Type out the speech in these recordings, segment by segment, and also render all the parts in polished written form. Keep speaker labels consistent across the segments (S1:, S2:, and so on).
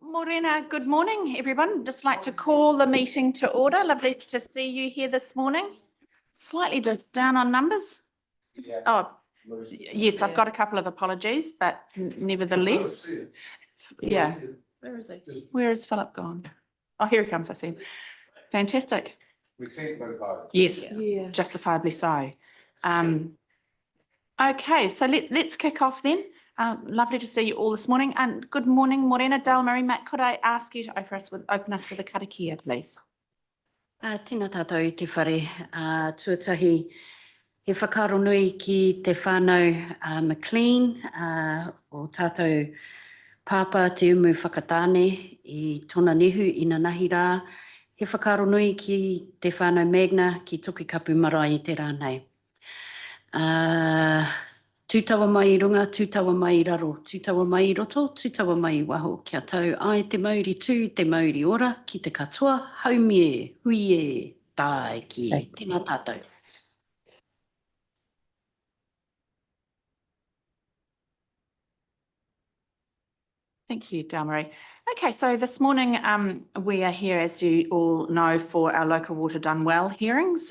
S1: Morena, good morning, everyone. Just like to call the meeting to order. Lovely to see you here this morning. Slightly down on numbers. Oh, yes, I've got a couple of apologies, but nevertheless, yeah. Where is he? Where is Philip gone? Oh, here he comes, I see. Fantastic. Yes, justifiably so. Okay, so let's kick off then. Lovely to see you all this morning. And good morning, Morena, Dale Murray. Matt, could I ask you to open us with a karakia, please?
S2: Tēnā tātou I te whare. Tuatahi, he whakaro nui ki te whānau McLean, o tātou pāpā te umu whakatāne I tōna nehu I na nahi rā. He whakaro nui ki te whānau Magna ki Toki Kapu Marae I te rānei. Tūtawa mai I runga, tūtawa mai I raro, tūtawa mai I roto, tūtawa mai I waho. Kia tau ai te mauri tū, te mauri ora, ki te katoa, haumie, huie, tae ki. Tēnā tātou.
S1: Thank you, Dale Murray. Okay, so this morning we are here, as you all know, for our local water done well hearings.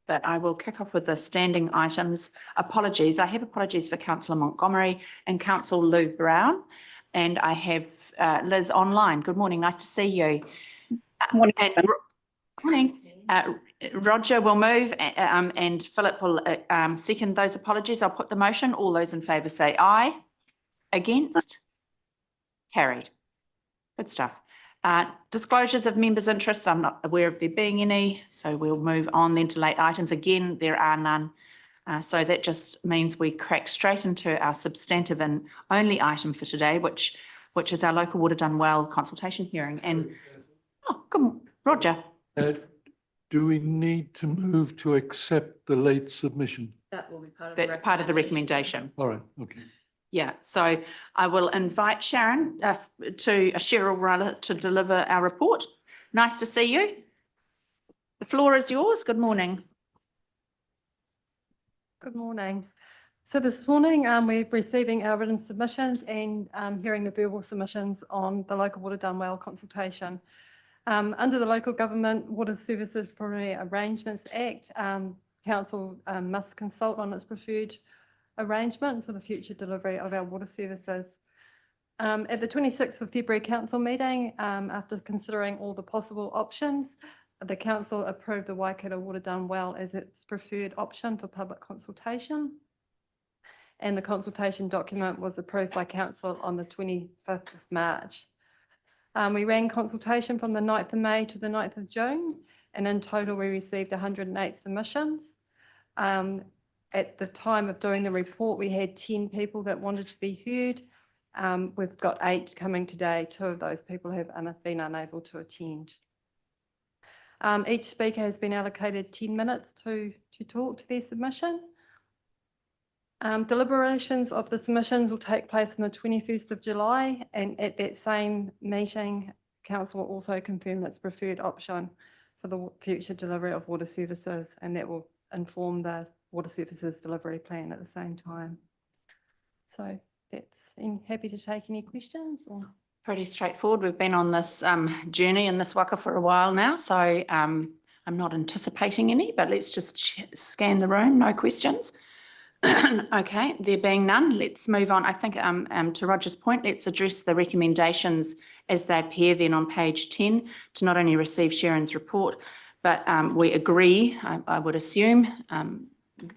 S1: But I will kick off with the standing items. Apologies. I have apologies for Councillor Montgomery and Councillor Lou Brown. And I have Liz online. Good morning. Nice to see you.
S3: Morning.
S1: Morning. Roger will move and Philip will second those apologies. I'll put the motion. All those in favour say aye. Against? Carried. Good stuff. Disclosures of members' interests, I'm not aware of there being any, so we'll move on then to late items. Again, there are none. So that just means we crack straight into our substantive and only item for today, which is our local water done well consultation hearing. And, oh, come on, Roger.
S4: Do we need to move to accept the late submission?
S2: That will be part of
S1: That's part of the recommendation.
S4: All right, okay.
S1: Yeah, so I will invite Cheryl rather to deliver our report. Nice to see you. The floor is yours. Good morning.
S3: Good morning. So this morning we're receiving our written submissions and hearing the verbal submissions on the local water done well consultation. Under the Local Government Water Services Primary Arrangements Act, Council must consult on its preferred arrangement for the future delivery of our water services. At the 26th of February Council meeting, after considering all the possible options, the Council approved the Waikato Water Done Well as its preferred option for public consultation. And the consultation document was approved by Council on the 25th of March. We ran consultation from the 9th of May to the 9th of June, and in total we received 108 submissions. At the time of doing the report, we had 10 people that wanted to be heard. We've got 8 coming today. 2 of those people have been unable to attend. Each speaker has been allocated 10 minutes to talk to their submission. Deliberations of the submissions will take place on the 21st of July, and at that same meeting, Council will also confirm its preferred option for the future delivery of water services, and that will inform the water services delivery plan at the same time. So that's, happy to take any questions. Or
S1: Pretty straightforward. We've been on this journey in this waka for a while now, so I'm not anticipating any, but let's just scan the room. No questions. Okay, there being none, let's move on. I think to Roger's point, let's address the recommendations as they appear then on page 10 to not only receive Sharon's report, but we agree, I would assume,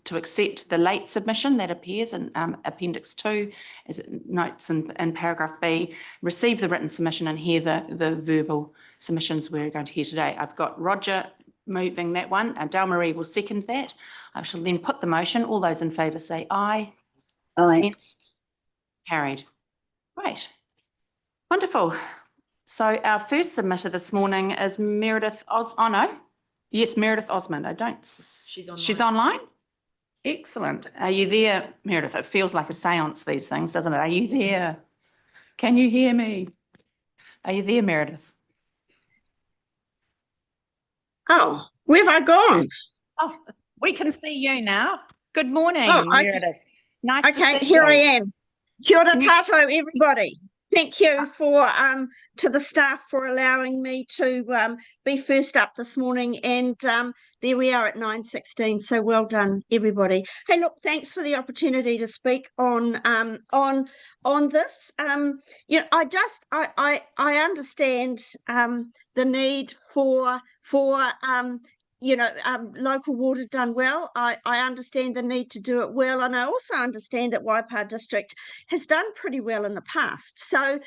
S1: to accept the late submission that appears in Appendix 2, as it notes in paragraph B, receive the written submission and hear the verbal submissions we're going to hear today. I've got Roger moving that one, and Dale Marie will second that. I shall then put the motion. All those in favour say aye.
S3: aye.
S1: Against? Carried. Great. Wonderful. So our first submitter this morning is Meredith Meredith Osmond. She's online. Excellent. Are you there, Meredith? It feels like a seance, these things, doesn't it? Are you there? Can you hear me? Are you there, Meredith?
S5: Oh, where have I gone?
S1: Oh, we can see you now. Good morning,
S5: Oh,
S1: Meredith. Nice to see you.
S5: Okay, here I am. Kia ora tātou, everybody. Thank you for to the staff for allowing me to be first up this morning, and there we are at 9:16. So well done, everybody. Hey, look, thanks for the opportunity to speak on this. I understand the need for local water done well. I understand the need to do it well, and I also understand that Waipa District has done pretty well in the past. So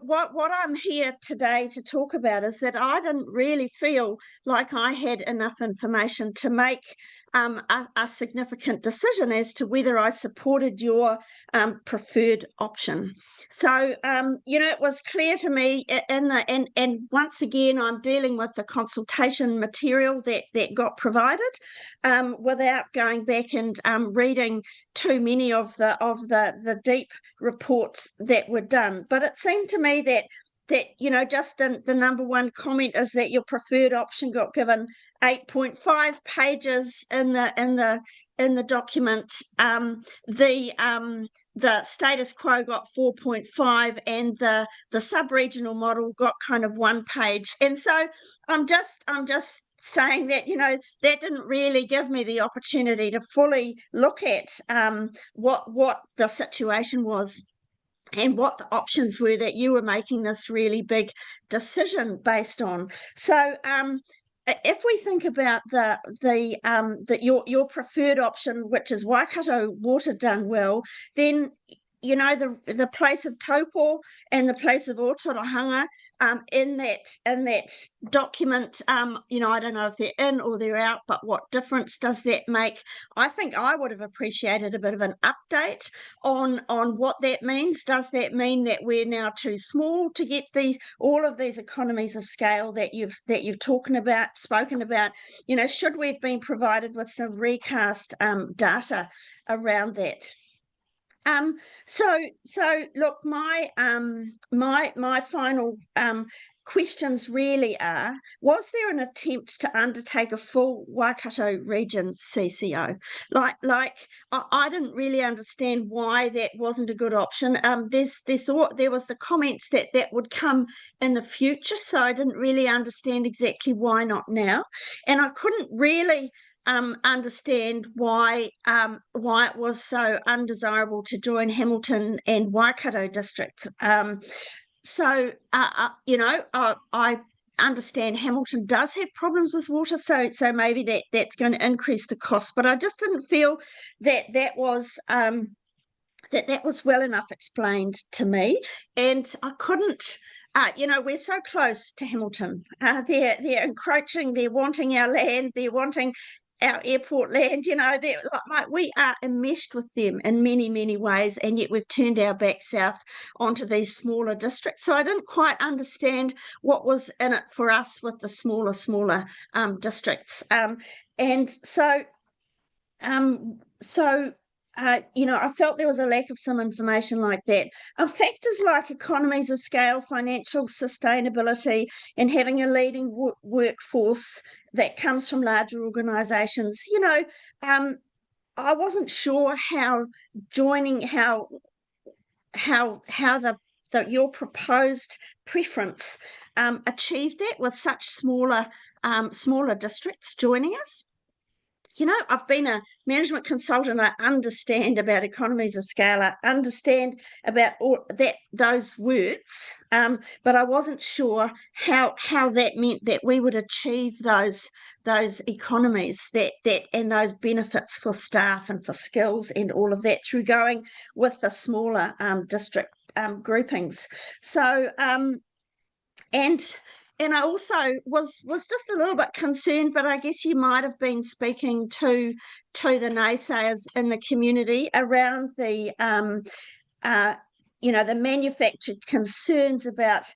S5: what I'm here today to talk about is that I didn't really feel like I had enough information to make a significant decision as to whether I supported your preferred option. So it was clear to me and once again I'm dealing with the consultation material that got provided without going back and reading too many of the deep reports that were done. But it seemed to me that just the number one comment is that your preferred option got given 8.5 pages in the document. The status quo got 4.5, and the sub-regional model got kind of 1 page. And so I'm just saying that that didn't really give me the opportunity to fully look at what the situation was and what the options were that you were making this really big decision based on. So if we think about your preferred option, which is Waikato Water done well, then the place of Taupo and the place of Otorohanga in that document, I don't know if they're in or they're out, but what difference does that make? I think I would have appreciated a bit of an update on what that means. Does that mean that we're now too small to get all of these economies of scale that you've spoken about? Should we have been provided with some recast data around that? So look, my final questions really are: was there an attempt to undertake a full Waikato region CCO? I didn't really understand why that wasn't a good option. There was the comments that would come in the future, so I didn't really understand exactly why not now, and I couldn't really understand why it was so undesirable to join Hamilton and Waikato districts. I understand Hamilton does have problems with water, so maybe that's going to increase the cost. But I just didn't feel that was well enough explained to me, and I couldn't. We're so close to Hamilton. They're encroaching. They're wanting our land. They're wanting our airport land. We are enmeshed with them in many, many ways, and yet we've turned our back south onto these smaller districts. So I didn't quite understand what was in it for us with the smaller districts. I felt there was a lack of some information like that. Factors like economies of scale, financial sustainability, and having a leading workforce that comes from larger organisations. I wasn't sure how your proposed preference achieved that with such smaller districts joining us. I've been a management consultant. I understand about economies of scale. I understand about those words, but I wasn't sure how that meant that we would achieve those economies and those benefits for staff and for skills and all of that through going with the smaller district groupings. So And I also was just a little bit concerned, but I guess you might have been speaking to the naysayers in the community around the manufactured concerns about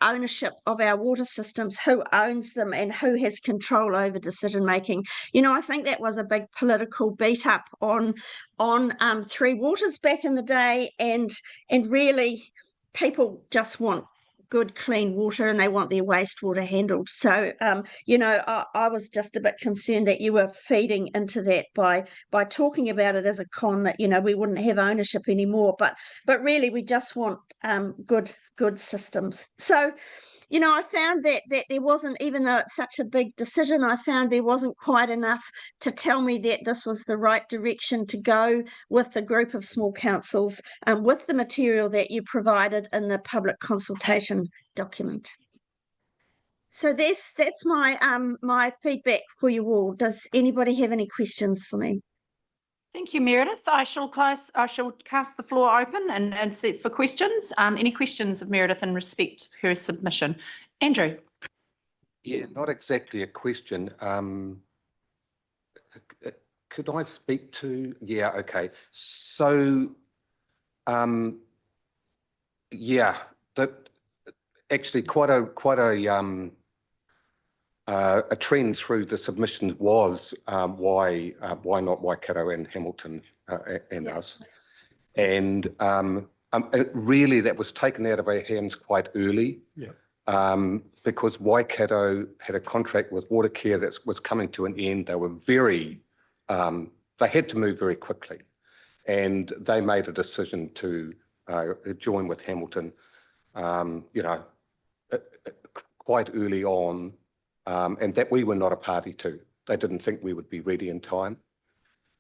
S5: ownership of our water systems, who owns them and who has control over decision making. I think that was a big political beat up on Three Waters back in the day, and really people just want good, clean water and they want their wastewater handled. So, you know, I was just a bit concerned that you were feeding into that by talking about it as a con, that, you know, we wouldn't have ownership anymore. But really, we just want good systems. So, you know, I found that there wasn't, even though it's such a big decision, I found there wasn't quite enough to tell me that this was the right direction to go with the group of small councils, with the material that you provided in the public consultation document. So that's my my feedback for you all. Does anybody have any questions for me?
S1: Thank you, Meredith. I shall cast the floor open and set for questions. Any questions of Meredith in respect of her submission? Andrew?
S6: Yeah, not exactly a question. Could I speak to? Yeah, okay. So, yeah, that actually quite a trend through the submissions was why not Waikato and Hamilton and us, and really that was taken out of our hands quite early, because Waikato had a contract with Watercare that was coming to an end. They were very they had to move very quickly, and they made a decision to join with Hamilton, you know, quite early on. And that we were not a party to. They didn't think we would be ready in time.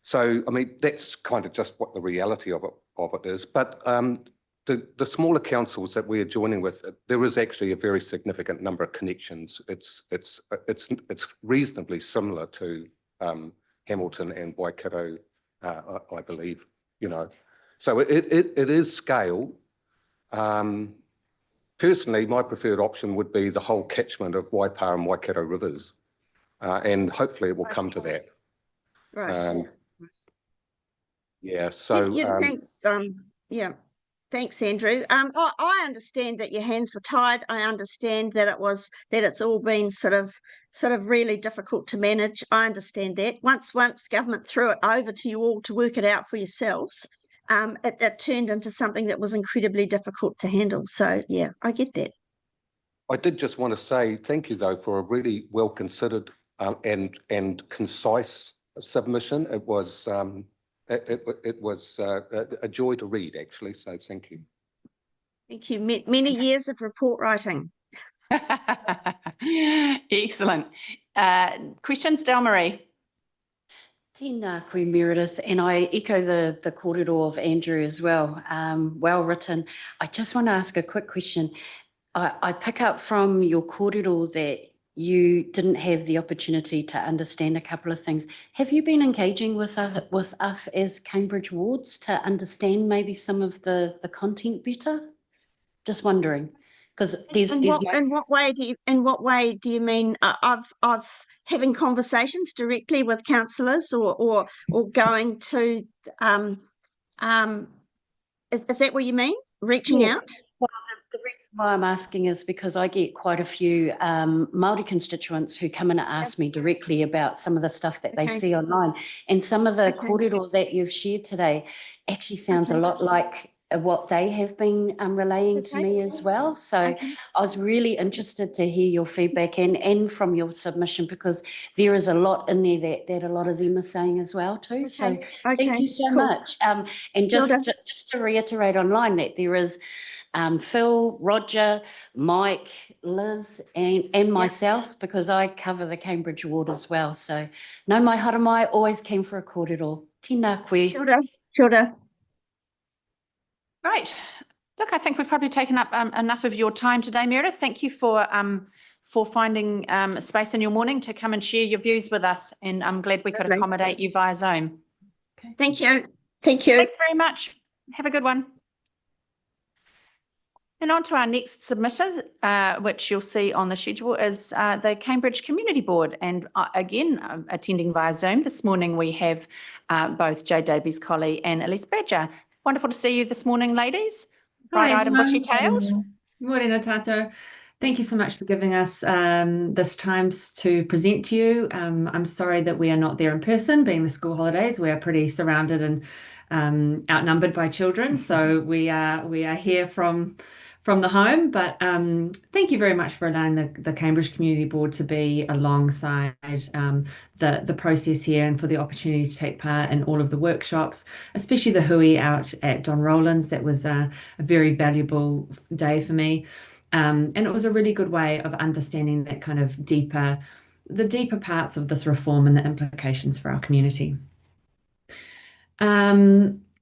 S6: So, I mean, that's kind of just what the reality of it is. But the smaller councils that we are joining with, there is actually a very significant number of connections. It's reasonably similar to Hamilton and Waikato, I believe. You know, so it is scale. Personally, my preferred option would be the whole catchment of Waipa and Waikato rivers, and hopefully it will come to that.
S5: Right.
S6: Yeah. So.
S5: Thanks. Thanks, Andrew. I understand that your hands were tied. I understand that it's all been sort of really difficult to manage. I understand that. Once government threw it over to you all to work it out for yourselves, it turned into something that was incredibly difficult to handle. So, yeah, I get that.
S6: I did just want to say thank you, though, for a really well-considered and concise submission. It was a joy to read, actually, so thank you.
S5: Thank you. Many years of report writing.
S1: Excellent. Questions, Delmarie?
S2: Tēnā koe, Meredith, and I echo the kōrero of Andrew as well. Well written. I just want to ask a quick question. I pick up from your kōrero that you didn't have the opportunity to understand a couple of things. Have you been engaging with us as Cambridge wards to understand maybe some of the content better? Just wondering, because in
S5: what way do you mean? I've having conversations directly with councillors or going to is that what you mean? Reaching out?
S2: Well, the reason why I'm asking is because I get quite a few Māori constituents who come in and ask me directly about some of the stuff that they see online, and some of the kōrero that you've shared today actually sounds a lot like what they have been relaying to me as well. So I was really interested to hear your feedback and from your submission, because there is a lot in there that a lot of them are saying as well too. So thank you so much. And just to reiterate online that there is Phil, Roger, Mike, Liz and myself, because I cover the Cambridge ward as well. So no mai haramai, always came for a kōrero. Tēnā koe.
S5: Kia ora.
S1: Great. Look, I think we've probably taken up enough of your time today, Meredith. Thank you for finding space in your morning to come and share your views with us, and I'm glad we could accommodate you via Zoom.
S5: Okay. Thank you. Thank you.
S1: Thanks very much. Have a good one. And on to our next submitter, which you'll see on the schedule, is the Cambridge Community Board. And again, attending via Zoom this morning, we have both Jo Davies-Colley and Elise Badger. Wonderful to see you this morning, ladies. Bright-eyed and bushy-tailed.
S7: Morena tatou. Thank you so much for giving us this time to present to you. I'm sorry that we are not there in person, being the school holidays. We are pretty surrounded and outnumbered by children. So we are here from from the home. But thank you very much for allowing the Cambridge Community Board to be alongside the process here, and for the opportunity to take part in all of the workshops, especially the hui out at Don Rowlands. That was a very valuable day for me. And it was a really good way of understanding that kind of the deeper parts of this reform and the implications for our community.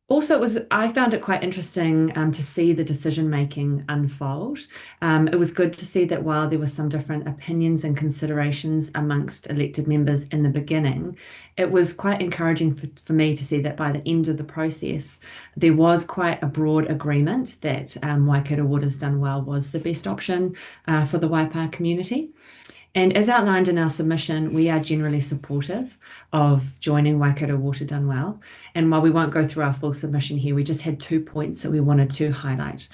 S7: Also, I found it quite interesting to see the decision-making unfold. It was good to see that while there were some different opinions and considerations amongst elected members in the beginning, it was quite encouraging for me to see that by the end of the process, there was quite a broad agreement that Waikato Waters Done Well was the best option for the Waipa community. And as outlined in our submission, we are generally supportive of joining Waikato Water Done Well. And while we won't go through our full submission here, we just had 2 points that we wanted to highlight.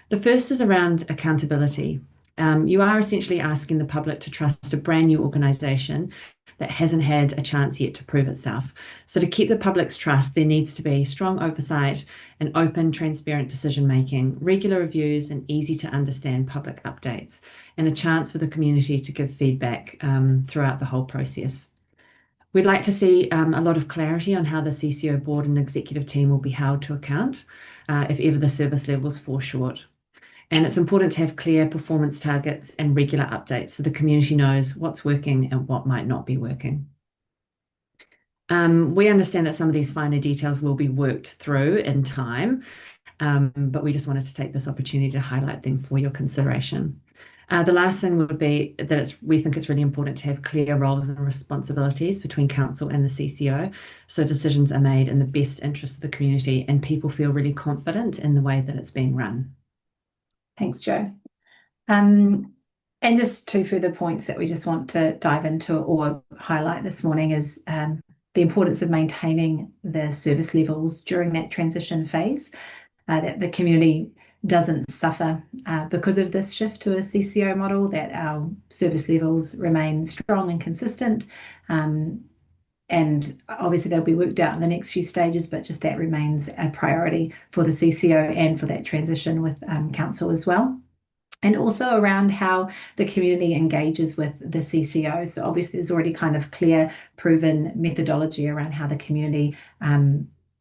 S7: The first is around accountability. You are essentially asking the public to trust a brand new organisation that hasn't had a chance yet to prove itself. So to keep the public's trust, there needs to be strong oversight and open, transparent decision-making, regular reviews and easy to understand public updates, and a chance for the community to give feedback throughout the whole process. We'd like to see a lot of clarity on how the CCO board and executive team will be held to account if ever the service levels fall short. And it's important to have clear performance targets and regular updates so the community knows what's working and what might not be working. We understand that some of these finer details will be worked through in time, but we just wanted to take this opportunity to highlight them for your consideration. The last thing would be that we think it's really important to have clear roles and responsibilities between council and the CCO, so decisions are made in the best interest of the community and people feel really confident in the way that it's being run.
S8: Thanks, Jo. And just 2 further points that we just want to dive into or highlight this morning is the importance of maintaining the service levels during that transition phase, that the community doesn't suffer because of this shift to a CCO model, that our service levels remain strong and consistent. And obviously they'll be worked out in the next few stages, but just that remains a priority for the CCO and for that transition with council as well. And also around how the community engages with the CCO. So obviously there's already kind of clear, proven methodology around how the community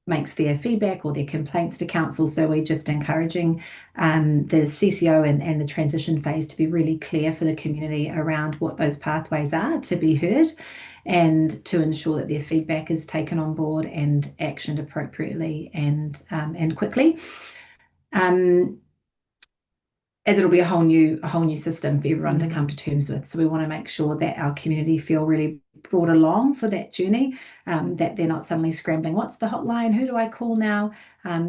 S8: makes their feedback or their complaints to council. So we're just encouraging the CCO and the transition phase to be really clear for the community around what those pathways are to be heard, and to ensure that their feedback is taken on board and actioned appropriately and quickly. As it'll be a whole new system for everyone to come to terms with. So we want to make sure that our community feel really brought along for that journey, that they're not suddenly scrambling, what's the hotline, who do I call now?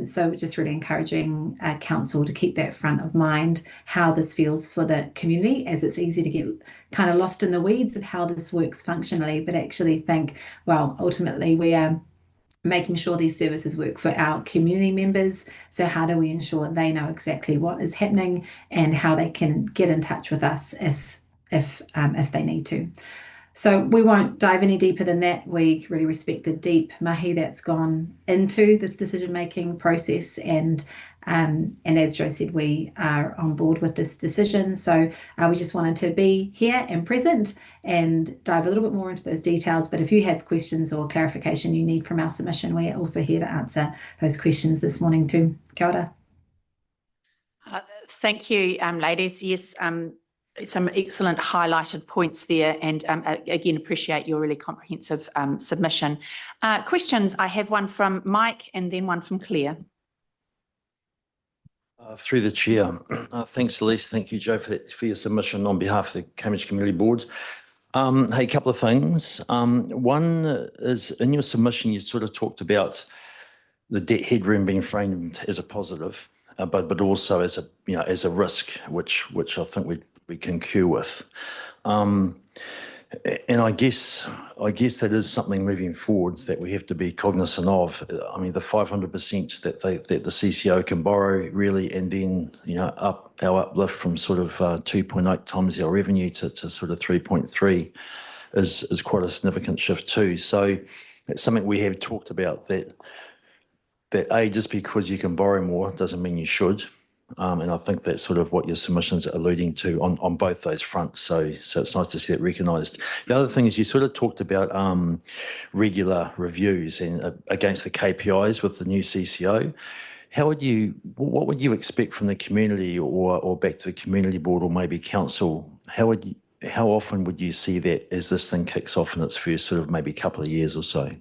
S8: So just really encouraging council to keep that front of mind, how this feels for the community, as it's easy to get kind of lost in the weeds of how this works functionally, but actually think, well, ultimately we are making sure these services work for our community members. So how do we ensure they know exactly what is happening and how they can get in touch with us if they need to? So we won't dive any deeper than that. We really respect the deep mahi that's gone into this decision-making process, and as Jo said, we are on board with this decision. So we just wanted to be here and present and dive a little bit more into those details. But if you have questions or clarification you need from our submission, we're also here to answer those questions this morning too. Kia ora.
S1: Thank you, ladies. Yes, some excellent highlighted points there, and again, appreciate your really comprehensive submission. Questions, I have one from Mike and then one from Claire.
S9: Through the chair, thanks Elise, thank you Jo for your submission on behalf of the Cambridge Community Board. Hey, a couple of things. One is in your submission you sort of talked about the debt headroom being framed as a positive, but also as a risk, which I think we concur with. And I guess that is something moving forward that we have to be cognizant of. I mean, the 500% that the CCO can borrow really, and then our uplift from sort of 2.8 times our revenue to sort of 3.3 is quite a significant shift too. So it's something we have talked about, that just because you can borrow more doesn't mean you should. And I think that's sort of what your submission's alluding to on both those fronts. So it's nice to see it recognised. The other thing is you sort of talked about regular reviews and against the KPIs with the new CCO. What would you expect from the community or back to the community board or maybe council? How often would you see that as this thing kicks off in its first sort of maybe couple of years or so?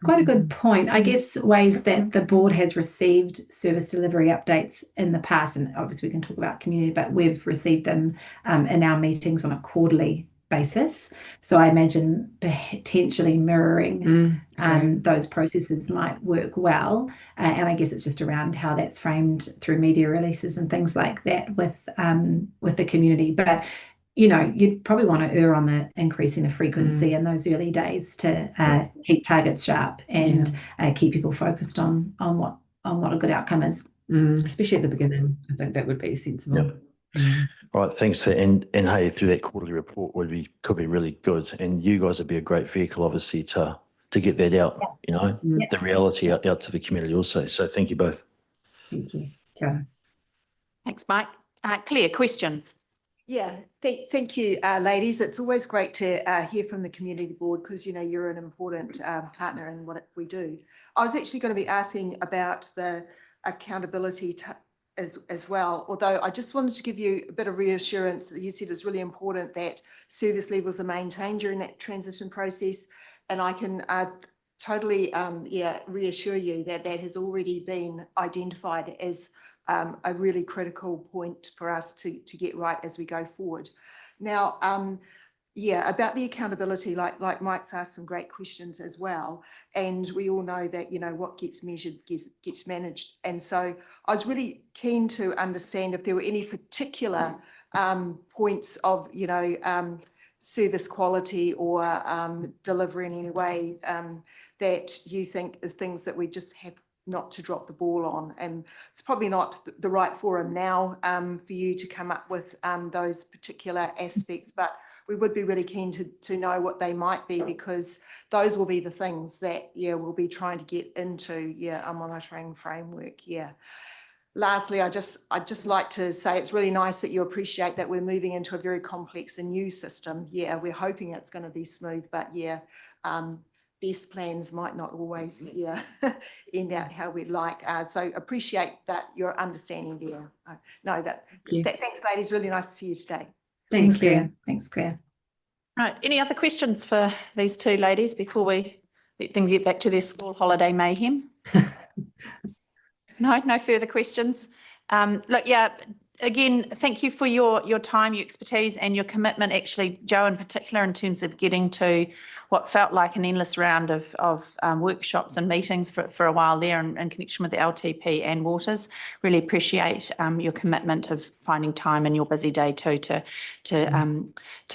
S8: Quite a good point. I guess ways that the board has received service delivery updates in the past, and obviously we can talk about community, but we've received them in our meetings on a quarterly basis. So I imagine potentially mirroring those processes might work well. And I guess it's just around how that's framed through media releases and things like that with the community. But you'd probably want to err on the increasing the frequency in those early days to keep targets sharp and keep people focused on what a good outcome is.
S7: Especially at the beginning, I think that would be sensible.
S9: Right, thanks. And hey, through that quarterly report could be really good, and you guys would be a great vehicle, obviously, to get that out. The reality out to the community also. So thank you both.
S8: Thank you. Kia.
S1: Thanks, Mike. Claire, questions?
S10: Yeah, thank you, ladies. It's always great to hear from the community board because, you're an important partner in what we do. I was actually going to be asking about the accountability as well, although I just wanted to give you a bit of reassurance that you said it's really important that service levels are maintained during that transition process. And I can totally reassure you that that has already been identified as a really critical point for us to get right as we go forward. Now, about the accountability, like Mike's asked some great questions as well. And we all know that, what gets measured gets managed. And so I was really keen to understand if there were any particular points of, service quality or delivery in any way that you think are things that we just have not to drop the ball on. And it's probably not the right forum now for you to come up with those particular aspects, but we would be really keen to know what they might be, because those will be the things that, we'll be trying to get into, a monitoring framework. Lastly, I'd just like to say it's really nice that you appreciate that we're moving into a very complex and new system. We're hoping it's going to be smooth, but best plans might not always end out how we'd like. So appreciate that your understanding there. Thanks, ladies. Really nice to see you today.
S8: Thanks, Claire. Thanks, Claire.
S1: Right. Any other questions for these two ladies before we let them get back to their school holiday mayhem? No further questions. Again, thank you for your time, your expertise and your commitment, actually, Joe, in particular, in terms of getting to what felt like an endless round of workshops and meetings for a while there in connection with the LTP and Waters. Really appreciate your commitment of finding time in your busy day too to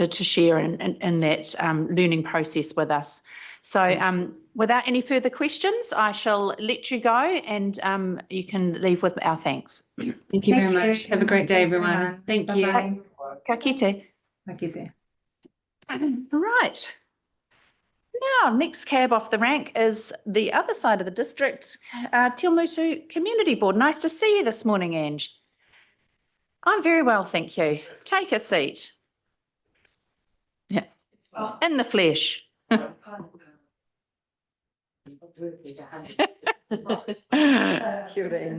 S1: share in that learning process with us. So without any further questions, I shall let you go and you can leave with our thanks.
S7: Thank you very much. Have a great day, everyone. Thank you.
S8: Bye-bye.
S1: Ka kite.
S8: Ka kite.
S1: Right. Now, next cab off the rank is the other side of the district, Te Awamutu Community Board. Nice to see you this morning, Ange. I'm very well, thank you. Take a seat. Yeah, in the flesh.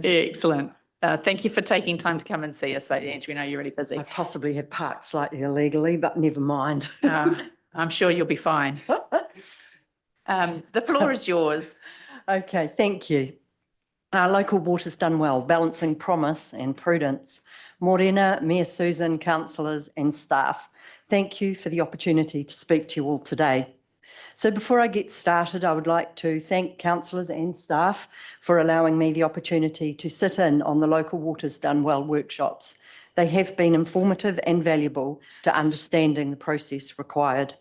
S1: Excellent. Thank you for taking time to come and see us, Lady Ange. We know you're really busy.
S11: I possibly have parked slightly illegally, but never mind.
S1: I'm sure you'll be fine. The floor is yours.
S11: Okay, thank you. Our local water's done well, balancing promise and prudence. Morena, Mayor Susan, councillors and staff, thank you for the opportunity to speak to you all today. So before I get started, I would like to thank councillors and staff for allowing me the opportunity to sit in on the Local Waters Done Well workshops. They have been informative and valuable to understanding the process required.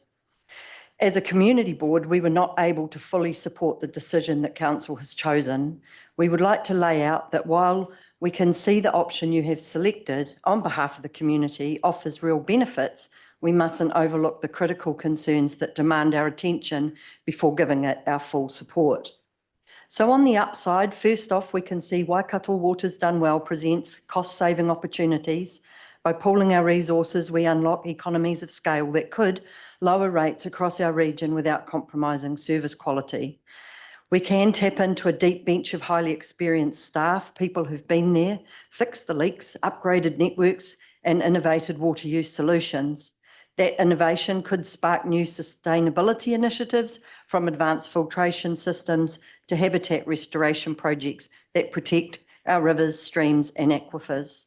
S11: As a community board, we were not able to fully support the decision that council has chosen. We would like to lay out that while we can see the option you have selected on behalf of the community offers real benefits, we mustn't overlook the critical concerns that demand our attention before giving it our full support. So on the upside, first off, we can see Waikato Waters Done Well presents cost-saving opportunities. By pooling our resources, we unlock economies of scale that could lower rates across our region without compromising service quality. We can tap into a deep bench of highly experienced staff, people who've been there, fixed the leaks, upgraded networks, and innovated water use solutions. That innovation could spark new sustainability initiatives, from advanced filtration systems to habitat restoration projects that protect our rivers, streams, and aquifers.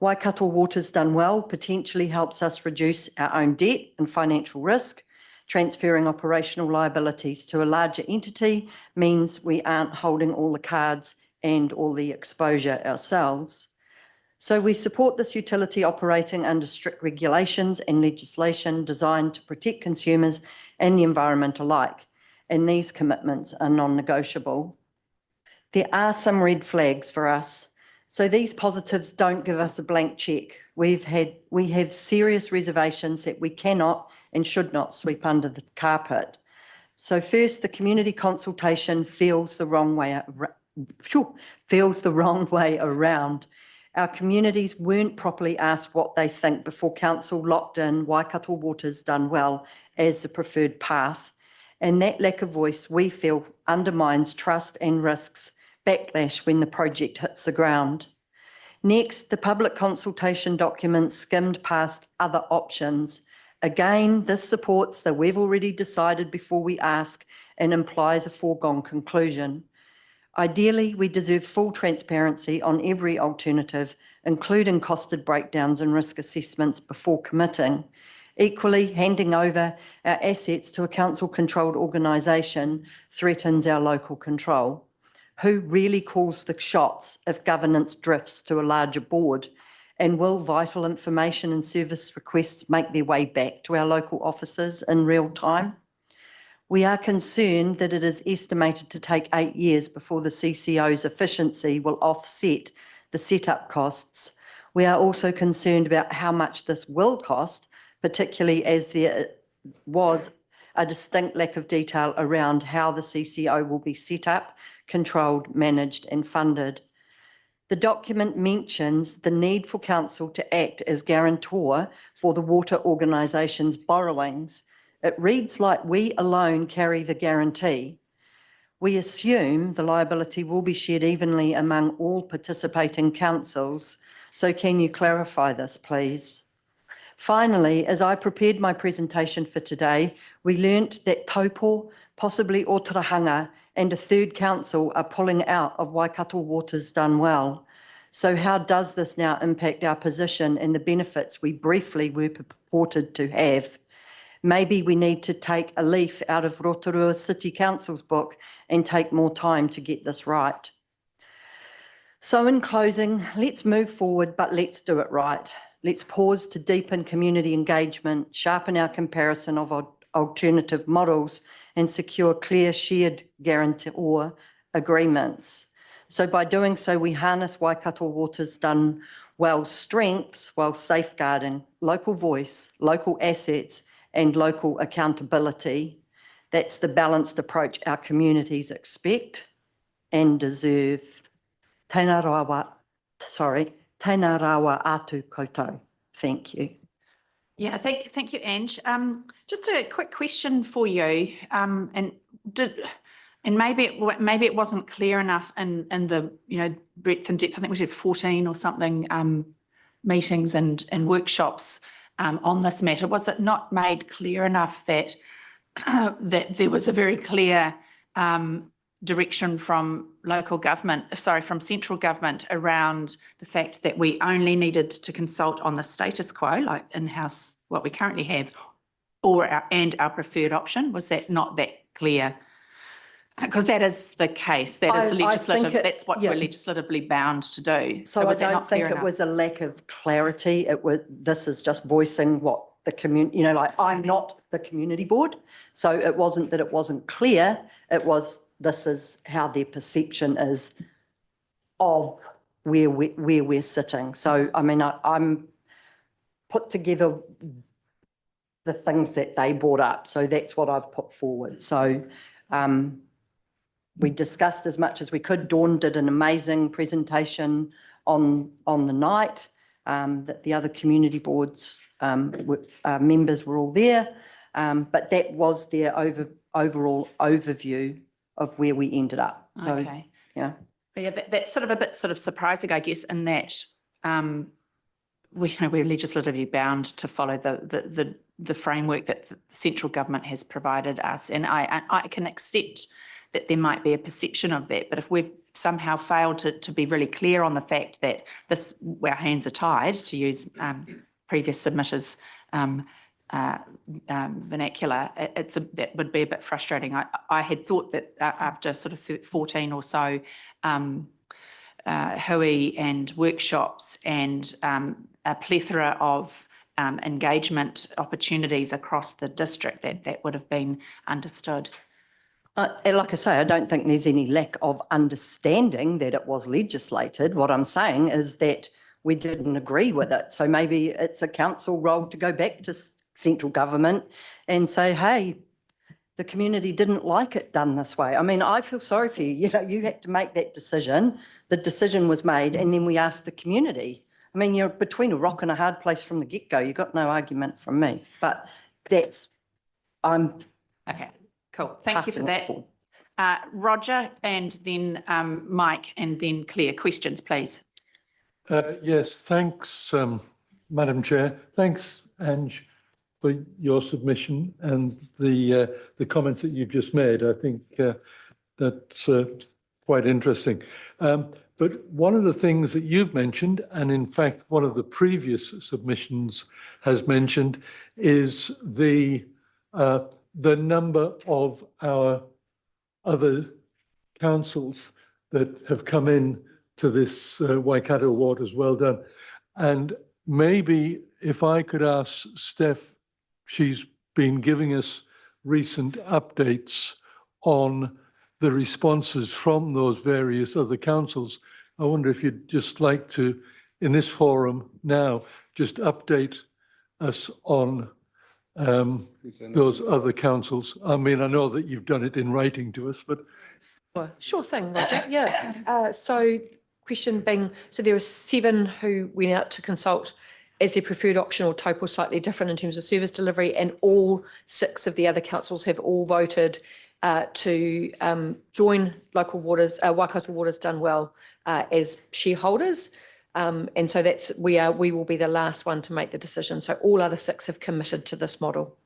S11: Waikato Waters Done Well potentially helps us reduce our own debt and financial risk. Transferring operational liabilities to a larger entity means we aren't holding all the cards and all the exposure ourselves. So we support this utility operating under strict regulations and legislation designed to protect consumers and the environment alike, and these commitments are non-negotiable. There are some red flags for us. So these positives don't give us a blank check. We have serious reservations that we cannot and should not sweep under the carpet. So first, the community consultation feels the wrong way around. Our communities weren't properly asked what they think before council locked in Waikato Waters Done Well as the preferred path. And that lack of voice, we feel, undermines trust and risks backlash when the project hits the ground. Next, the public consultation document skimmed past other options. Again, this supports the we've already decided before we ask and implies a foregone conclusion. Ideally, we deserve full transparency on every alternative, including costed breakdowns and risk assessments before committing. Equally, handing over our assets to a council-controlled organisation threatens our local control. Who really calls the shots if governance drifts to a larger board? And will vital information and service requests make their way back to our local offices in real time? We are concerned that it is estimated to take 8 years before the CCO's efficiency will offset the setup costs. We are also concerned about how much this will cost, particularly as there was a distinct lack of detail around how the CCO will be set up, controlled, managed, and funded. The document mentions the need for council to act as guarantor for the water organisation's borrowings. It reads like we alone carry the guarantee. We assume the liability will be shared evenly among all participating councils. So can you clarify this, please? Finally, as I prepared my presentation for today, we learnt that Taupo, possibly Otorohanga, and a third council are pulling out of Waikato Waters Done Well. So how does this now impact our position and the benefits we briefly were purported to have? Maybe we need to take a leaf out of Rotorua City Council's book and take more time to get this right. So in closing, let's move forward, but let's do it right. Let's pause to deepen community engagement, sharpen our comparison of alternative models, and secure clear shared guarantor agreements. So by doing so, we harness Waikato Waters Done Well's strengths while safeguarding local voice, local assets, and local accountability. That's the balanced approach our communities expect and deserve. Tēnā rawa atu koutou. Thank you.
S1: Yeah, thank you, Ange. Just a quick question for you, and maybe it wasn't clear enough in the breadth and depth. I think we did 14 or something meetings and workshops on this matter. Was it not made clear enough that that there was a very clear direction from from central government around the fact that we only needed to consult on the status quo, like in-house, what we currently have, and our preferred option? Was that not that clear? Because that is the case. That is legislative. That's what we're legislatively bound to do.
S11: So
S1: was
S11: I don't think it was a lack of clarity. This is just voicing what the community, I'm not the community board. So it wasn't that it wasn't clear. It was, this is how their perception is of where we're sitting. So, I mean, I'm put together the things that they brought up. So that's what I've put forward. So, we discussed as much as we could. Dawn did an amazing presentation on the night, that the other community boards members were all there. But that was their overall overview of where we ended up. So,
S1: Okay.
S11: yeah.
S1: But yeah, that's sort of a bit sort of surprising, I guess, in that we're legislatively bound to follow the framework that the central government has provided us. And I can accept that there might be a perception of that, but if we've somehow failed to be really clear on the fact that our hands are tied, to use previous submitters' vernacular, that would be a bit frustrating. I had thought that after sort of 14 or so hui and workshops and a plethora of engagement opportunities across the district, that would have been understood.
S11: Like I say, I don't think there's any lack of understanding that it was legislated. What I'm saying is that we didn't agree with it. So maybe it's a council role to go back to central government and say, hey, the community didn't like it done this way. I mean, I feel sorry for you. You know, you had to make that decision. The decision was made, and then we asked the community. I mean, you're between a rock and a hard place from the get-go. You got no argument from me. But I'm
S1: Okay, cool. Thank you for
S11: passing it
S1: that.
S11: forward.
S1: Roger, and then Mike, and then Claire. Questions, please.
S4: Yes, thanks, Madam Chair. Thanks, Ange, for your submission and the comments that you've just made. I think that's quite interesting. But one of the things that you've mentioned, and in fact one of the previous submissions has mentioned, is the number of our other councils that have come in to this Waikato Award as well done. And maybe if I could ask Steph, she's been giving us recent updates on the responses from those various other councils. I wonder if you'd just like to, in this forum now, just update us on those other councils. I mean, I know that you've done it in writing to us, but
S12: Sure thing, Roger. Yeah. So question being, so there are 7 who went out to consult as their preferred option or topo slightly different in terms of service delivery, and all 6 of the other councils have all voted to join Local Waters, Waikato Waters Done Well as shareholders. And so we will be the last one to make the decision. So all other 6 have committed to this model.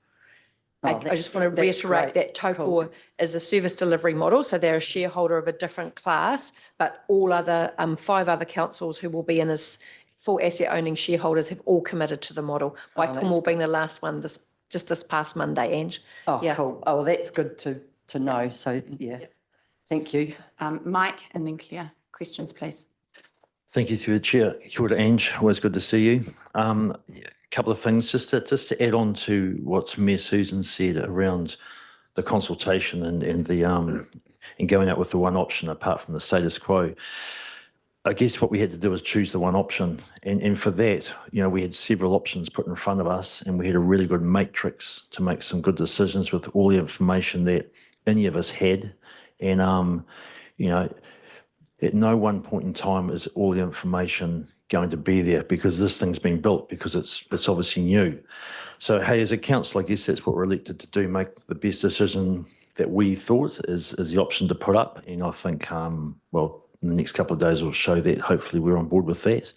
S12: I just want to reiterate that Taupō is a service delivery model, so they're a shareholder of a different class, but all other 5 other councils who will be in as full asset owning shareholders have all committed to the model. Waipomo being the last one this past Monday, Ange.
S11: Oh, yeah. Cool. Oh, that's good to know. So yeah, thank you.
S1: Mike, and then Claire. Questions, please.
S9: Thank you through the chair. Kia ora, Ange. Always good to see you. A couple of things just to add on to what Mayor Susan said around the consultation and the and going out with the one option apart from the status quo. I guess what we had to do was choose the one option, and for that, you know, we had several options put in front of us, and we had a really good matrix to make some good decisions with all the information that any of us had, and you know, at no one point in time is all the information going to be there, because this thing's been built, because it's obviously new. So hey, as a council, I guess that's what we're elected to do, make the best decision that we thought is the option to put up, and I think well, in the next couple of days will show that hopefully we're on board with that.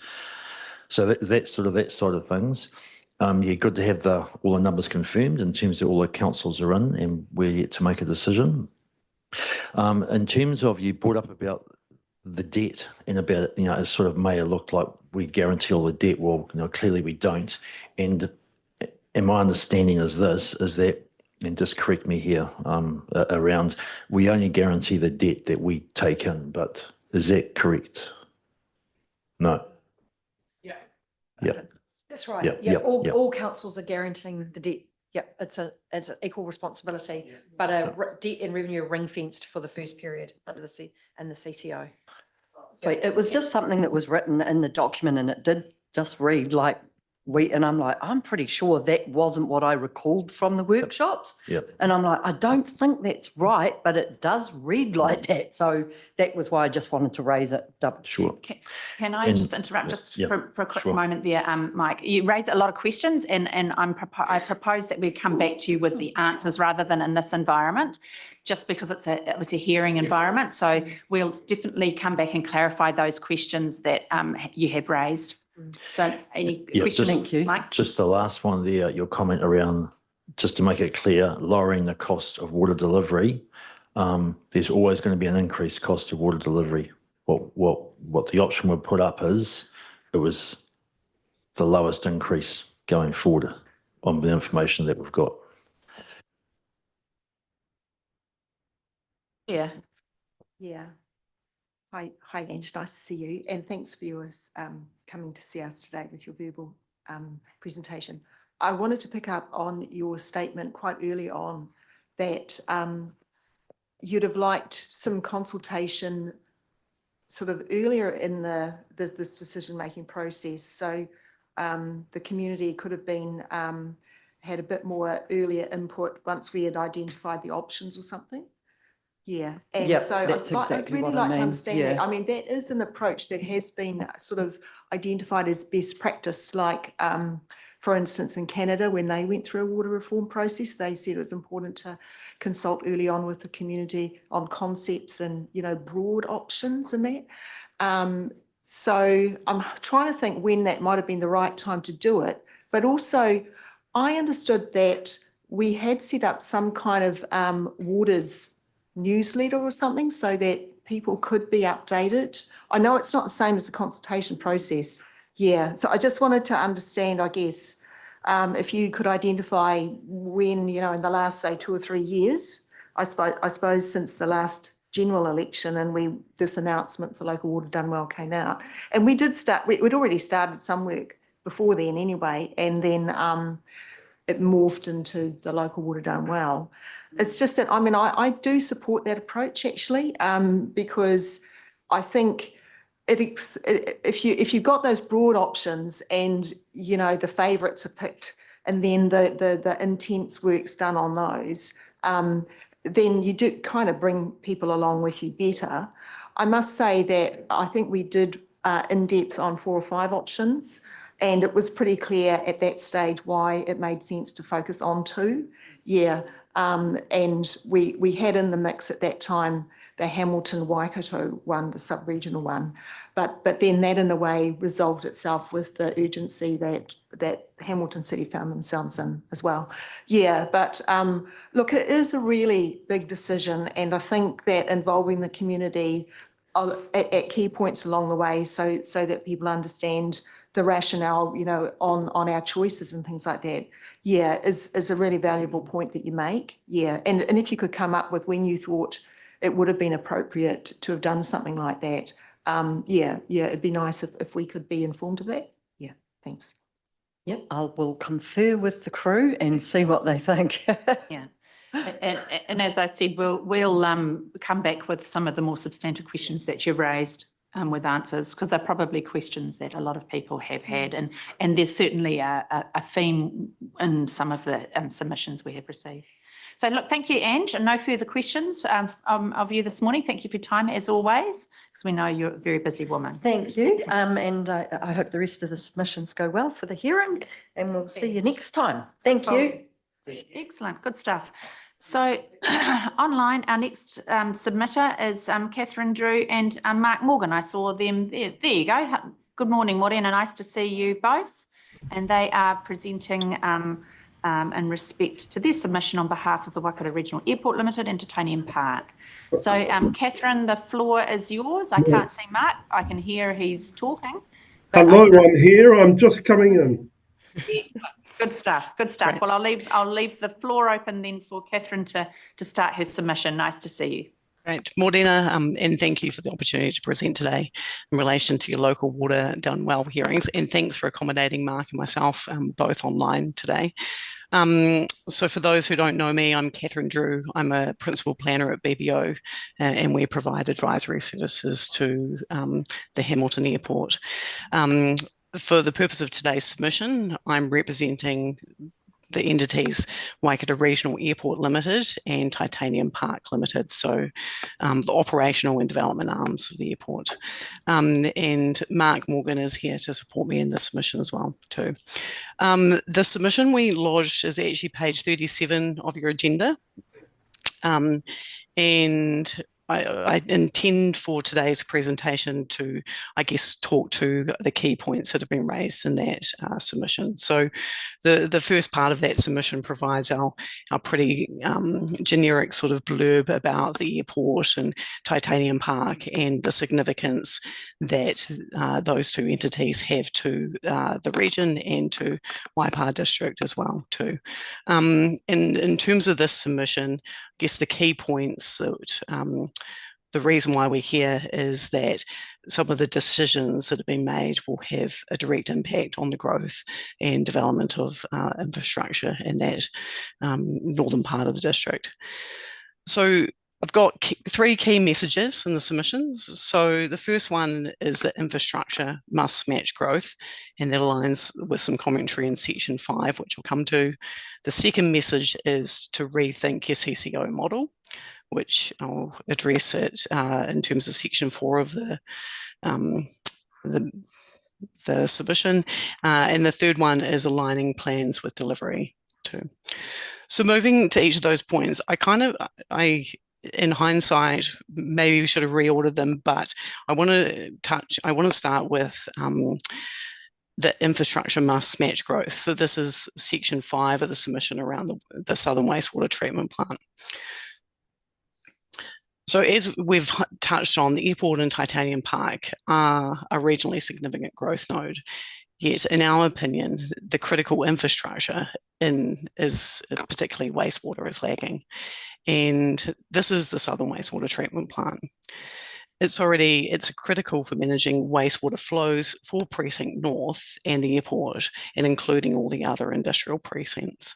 S9: So that's sort of that side of things. Yeah, good to have all the numbers confirmed in terms of all the councils are in, and we're yet to make a decision. In terms of, you brought up about the debt and about, you know, it sort of may have looked like we guarantee all the debt. Well, you know, clearly we don't. And my understanding is that, and just correct me here, around, we only guarantee the debt that we take in, but is that correct? No.
S12: Yeah.
S9: Yeah.
S12: That's right.
S9: Yep,
S12: Yeah.
S9: yep,
S12: All
S9: yep.
S12: all councils are guaranteeing the debt. Yep. It's an equal responsibility, but debt and revenue are ring fenced for the first period under the CCO.
S11: It was just something that was written in the document, and it did just read like and I'm like, I'm pretty sure that wasn't what I recalled from the workshops.
S9: Yep.
S11: And I'm like, I don't think that's right, but it does read like that. So that was why I just wanted to raise it. Double check.
S9: Sure.
S1: Can I
S9: And-
S1: just interrupt just
S9: yeah,
S1: for a quick
S9: sure.
S1: moment there, Mike? You raised a lot of questions and I propose that we come back to you with the answers rather than in this environment, just because it was a hearing environment. So we'll definitely come back and clarify those questions that you have raised. So any
S9: Yeah,
S1: questions,
S11: Thank you.
S1: Mike?
S9: Just the last one there, your comment around, just to make it clear, lowering the cost of water delivery. There's always going to be an increased cost of water delivery. What the option would put up is, it was the lowest increase going forward on the information that we've got.
S1: Yeah.
S10: Yeah. Hi, Ange, nice to see you, and thanks for yours coming to see us today with your verbal presentation. I wanted to pick up on your statement quite early on that you'd have liked some consultation sort of earlier in this decision-making process, so the community could have been had a bit more earlier input once we had identified the options or something. Yeah, and
S11: Yep,
S10: so
S11: that's
S10: I'd
S11: exactly
S10: really
S11: what I
S10: like to
S11: mean,
S10: understand that.
S11: yeah.
S10: I mean, that is an approach that has been sort of identified as best practice, like for instance, in Canada, when they went through a water reform process, they said it was important to consult early on with the community on concepts and, you know, broad options and that. So I'm trying to think when that might have been the right time to do it, but also I understood that we had set up some kind of waters newsletter or something so that people could be updated. I know it's not the same as the consultation process. Yeah, so I just wanted to understand, I guess, if you could identify when, you know, in the last, say, 2 or 3 years, I suppose since the last general election and this announcement for Local Water Done Well came out. And we'd already started some work before then anyway, and then it morphed into the Local Water Done Well. It's just that, I mean, I do support that approach actually, because I think if you've got those broad options and, you know, the favourites are picked and then the intense work's done on those, then you do kind of bring people along with you better. I must say that I think we did in depth on 4 or 5 options, and it was pretty clear at that stage why it made sense to focus on 2. Yeah. And we had in the mix at that time the Hamilton Waikato one, the sub-regional one, but then that in a way resolved itself with the urgency that Hamilton City found themselves in as well. Yeah, but look, it is a really big decision, and I think that involving the community at key points along the way, so that people understand the rationale, you know, on our choices and things like that, yeah, is a really valuable point that you make. Yeah, and if you could come up with when you thought it would have been appropriate to have done something like that, yeah, it'd be nice if we could be informed of that. Yeah, thanks.
S11: Yep, will confer with the crew and see what they think.
S1: Yeah. And as I said, we'll come back with some of the more substantive questions that you've raised with answers, because they're probably questions that a lot of people have had, and there's certainly a theme in some of the submissions we have received. So look, thank you, Ange, and no further questions of you this morning. Thank you for your time as always, because we know you're a very busy woman.
S11: Thank you. And I hope the rest of the submissions go well for the hearing, and we'll see you next time. Thank you.
S1: Excellent, good stuff. So online, our next submitter is Catherine Drew and Mark Morgan. I saw them there. There you go. Good morning, Morena. Nice to see you both. And they are presenting in respect to their submission on behalf of the Waikato Regional Airport Limited and Titanium Park. So Catherine, the floor is yours. I can't see Mark. I can hear he's talking.
S13: Hello, I'm here. I'm just coming in.
S1: Good stuff. Good stuff. Well, I'll leave the floor open then for Catherine to start her submission. Nice to see you.
S14: Great. Morena, and thank you for the opportunity to present today in relation to your Local Water Done Well hearings, and thanks for accommodating Mark and myself both online today. So for those who don't know me, I'm Catherine Drew. I'm a principal planner at BBO, and we provide advisory services to the Hamilton Airport. for the purpose of today's submission, I'm representing the entities Waikato Regional Airport Limited and Titanium Park Limited, so the operational and development arms of the airport. And Mark Morgan is here to support me in the submission as well too. The submission we lodged is actually page 37 of your agenda. And I intend for today's presentation to, I guess, talk to the key points that have been raised in that submission. So the first part of that submission provides our pretty generic sort of blurb about the airport and Titanium Park and the significance that those two entities have to the region and to Waipa District as well too. In terms of this submission, I guess the key points that the reason why we're here is that some of the decisions that have been made will have a direct impact on the growth and development of infrastructure in that northern part of the district. So I've got three key messages in the submissions. So the first one is that infrastructure must match growth, and that aligns with some commentary in section 5, which I'll come to. The second message is to rethink your CCO model, which I'll address it in terms of section 4 of the submission. And the third one is aligning plans with delivery too. So moving to each of those points, in hindsight, maybe we should have reordered them, but I want to start with the infrastructure must match growth. So this is section 5 of the submission around the Southern Wastewater Treatment Plant. So as we've touched on, the airport and Titanium Park are a regionally significant growth node. Yet, in our opinion, the critical infrastructure is particularly wastewater is lacking. And this is the Southern Wastewater Treatment Plant. It's critical for managing wastewater flows for Precinct North and the airport, and including all the other industrial precincts.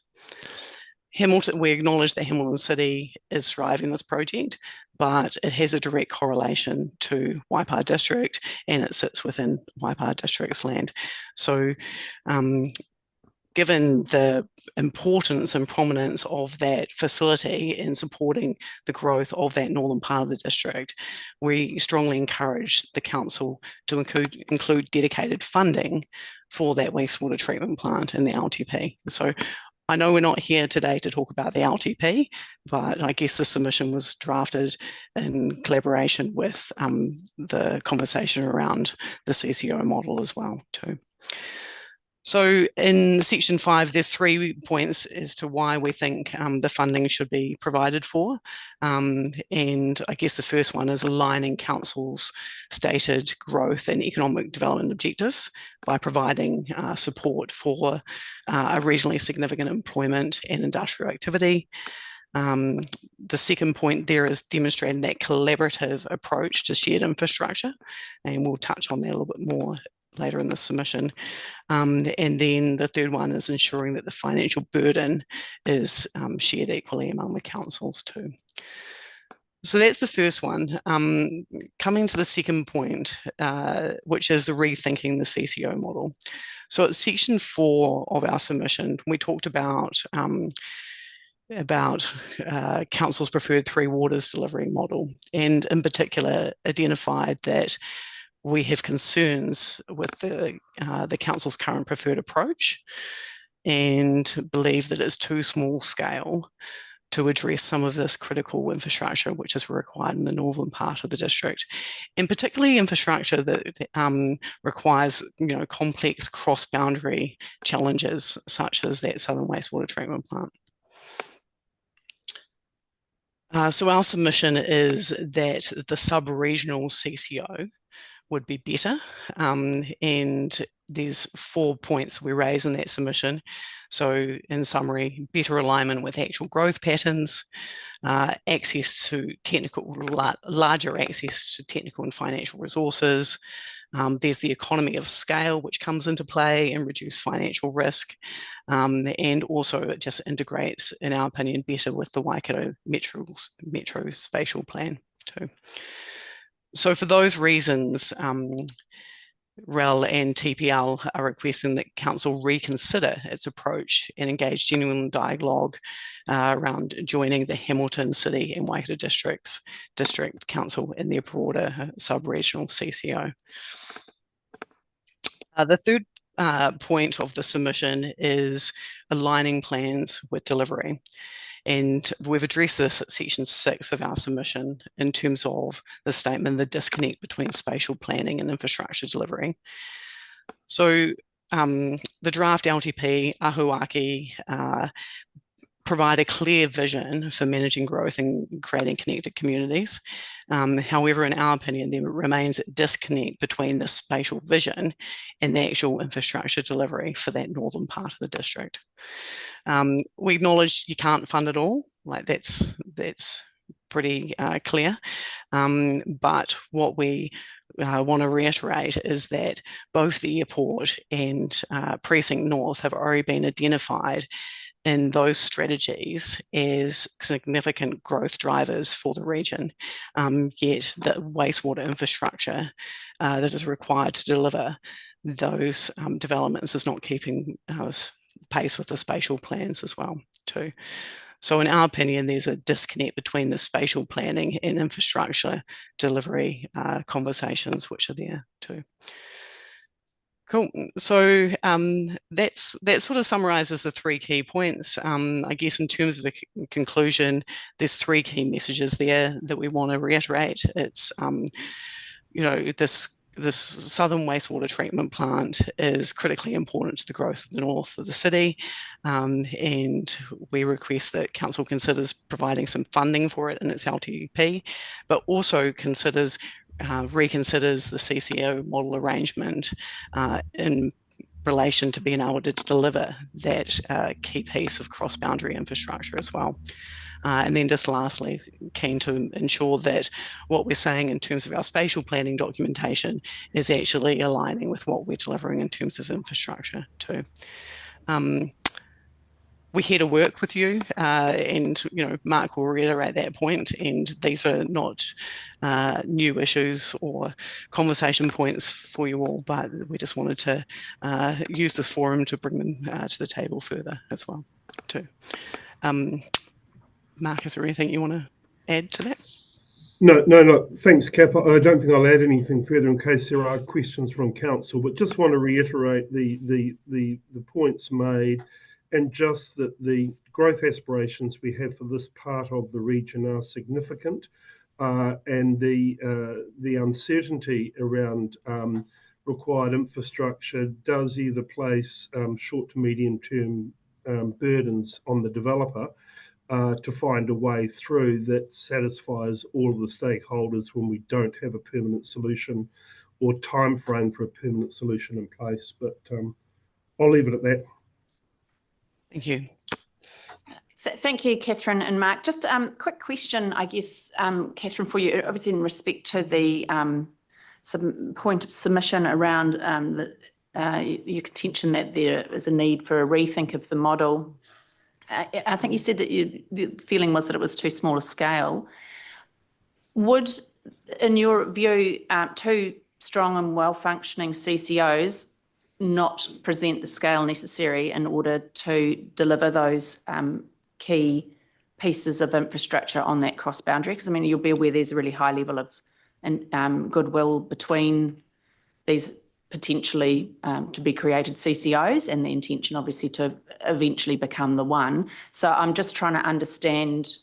S14: We acknowledge that Hamilton City is driving this project, but it has a direct correlation to Waipa District, and it sits within Waipa District's land. So given the importance and prominence of that facility in supporting the growth of that northern part of the district, we strongly encourage the council to include dedicated funding for that wastewater treatment plant in the LTP. So I know we're not here today to talk about the LTP, but I guess the submission was drafted in collaboration with the conversation around the CCO model as well too. So in section 5, there's 3 points as to why we think the funding should be provided for. And I guess the first one is aligning council's stated growth and economic development objectives by providing support for a regionally significant employment and industrial activity. The second point there is demonstrating that collaborative approach to shared infrastructure, and we'll touch on that a little bit more later in the submission. And then the third one is ensuring that the financial burden is shared equally among the councils too. So that's the first one. Coming to the second point, which is rethinking the CCO model. So at section 4 of our submission, we talked about council's preferred 3 waters delivery model, and in particular identified that we have concerns with the council's current preferred approach, and believe that it's too small scale to address some of this critical infrastructure which is required in the northern part of the district, and particularly infrastructure that requires complex cross-boundary challenges such as that Southern Wastewater Treatment Plant. So our submission is that the sub-regional CCO would be better, and there's 4 points we raise in that submission. So in summary, better alignment with actual growth patterns, access to larger access to technical and financial resources. There's the economy of scale which comes into play and reduce financial risk, and also it just integrates, in our opinion, better with the Waikato Metro Spatial Plan too. So for those reasons, REL and TPL are requesting that Council reconsider its approach and engage genuine dialogue around joining the Hamilton City and Waikato District Council in their broader sub-regional CCO. The third point of the submission is aligning plans with delivery. And we've addressed this at section 6 of our submission in terms of the statement, the disconnect between spatial planning and infrastructure delivery. So the draft LTP, Ahuaki, provide a clear vision for managing growth and creating connected communities. However, in our opinion, there remains a disconnect between the spatial vision and the actual infrastructure delivery for that northern part of the district. We acknowledge you can't fund it all, like that's pretty clear. But what we want to reiterate is that both the airport and Precinct North have already been identified in those strategies as significant growth drivers for the region, yet the wastewater infrastructure that is required to deliver those developments is not keeping pace with the spatial plans as well too. So in our opinion, there's a disconnect between the spatial planning and infrastructure delivery conversations which are there too. Cool. So that sort of summarizes the 3 key points. I guess in terms of a conclusion, there's 3 key messages there that we want to reiterate. It's, you know, this southern wastewater treatment plant is critically important to the growth of the north of the city, and we request that Council considers providing some funding for it in its LTP, but also reconsiders the CCO model arrangement in relation to being able to deliver that key piece of cross-boundary infrastructure as well. And then just lastly, keen to ensure that what we're saying in terms of our spatial planning documentation is actually aligning with what we're delivering in terms of infrastructure too. We're here to work with you, and you know, Mark will reiterate that point, and these are not new issues or conversation points for you all, but we just wanted to use this forum to bring them to the table further as well too. Mark, is there anything you want to add to that?
S13: No. Thanks, Kath. I don't think I'll add anything further in case there are questions from Council, but just want to reiterate the points made, and just that the growth aspirations we have for this part of the region are significant, and the uncertainty around required infrastructure does either place short to medium term burdens on the developer to find a way through that satisfies all of the stakeholders when we don't have a permanent solution or time frame for a permanent solution in place. But I'll leave it at that.
S14: Thank you.
S1: Thank you, Catherine and Mark. Just a quick question, I guess, Catherine, for you, obviously in respect to the point of submission around your contention that there is a need for a rethink of the model. I think you said that the feeling was that it was too small a scale. Would, in your view, 2 strong and well-functioning CCOs not present the scale necessary in order to deliver those key pieces of infrastructure on that cross-boundary? Because, I mean, you'll be aware there's a really high level of goodwill between these potentially to be created CCOs and the intention, obviously, to eventually become the one. So I'm just trying to understand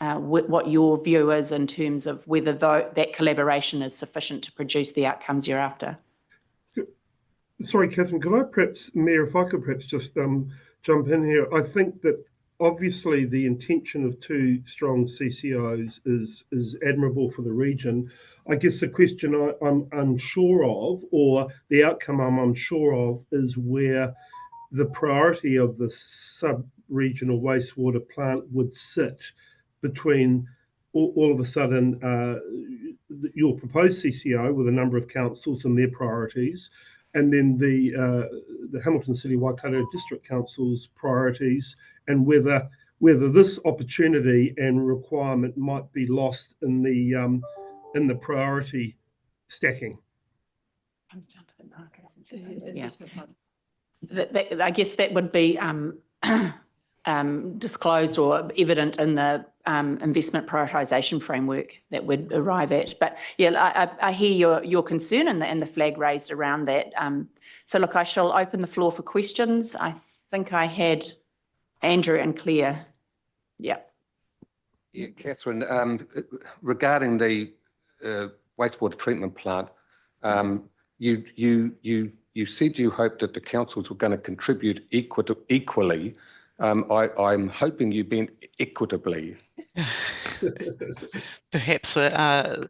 S1: what your view is in terms of whether that collaboration is sufficient to produce the outcomes you're after.
S13: Sorry, Catherine, could I perhaps, Mayor, if I could perhaps just jump in here. I think that obviously the intention of 2 strong CCOs is admirable for the region. I guess the question I'm unsure of, or the outcome I'm unsure of, is where the priority of the sub-regional wastewater plant would sit between all of a sudden your proposed CCO with a number of councils and their priorities, and then the Hamilton City Waikato District Council's priorities, and whether this opportunity and requirement might be lost in the priority stacking.
S1: Comes down to the progress.
S12: The
S1: Yeah.
S12: investment fund.
S1: I guess that would be disclosed or evident in the investment prioritisation framework that would arrive at. But yeah, I hear your concern and the flag raised around that. So look, I shall open the floor for questions. I think I had Andrew and Claire. Yeah.
S6: Yeah, Catherine, regarding the wastewater treatment plant, you said you hoped that the councils were going to contribute equally. I'm hoping you meant equitably.
S14: Perhaps a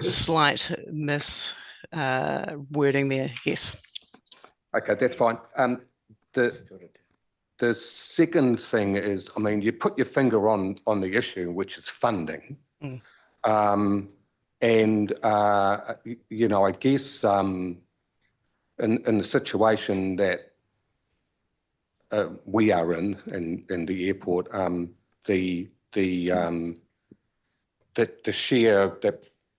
S14: slight wording there, yes.
S6: Okay, that's fine. The second thing is, I mean, you put your finger on the issue, which is funding. And, you know, I guess in the situation that we are in the airport, the share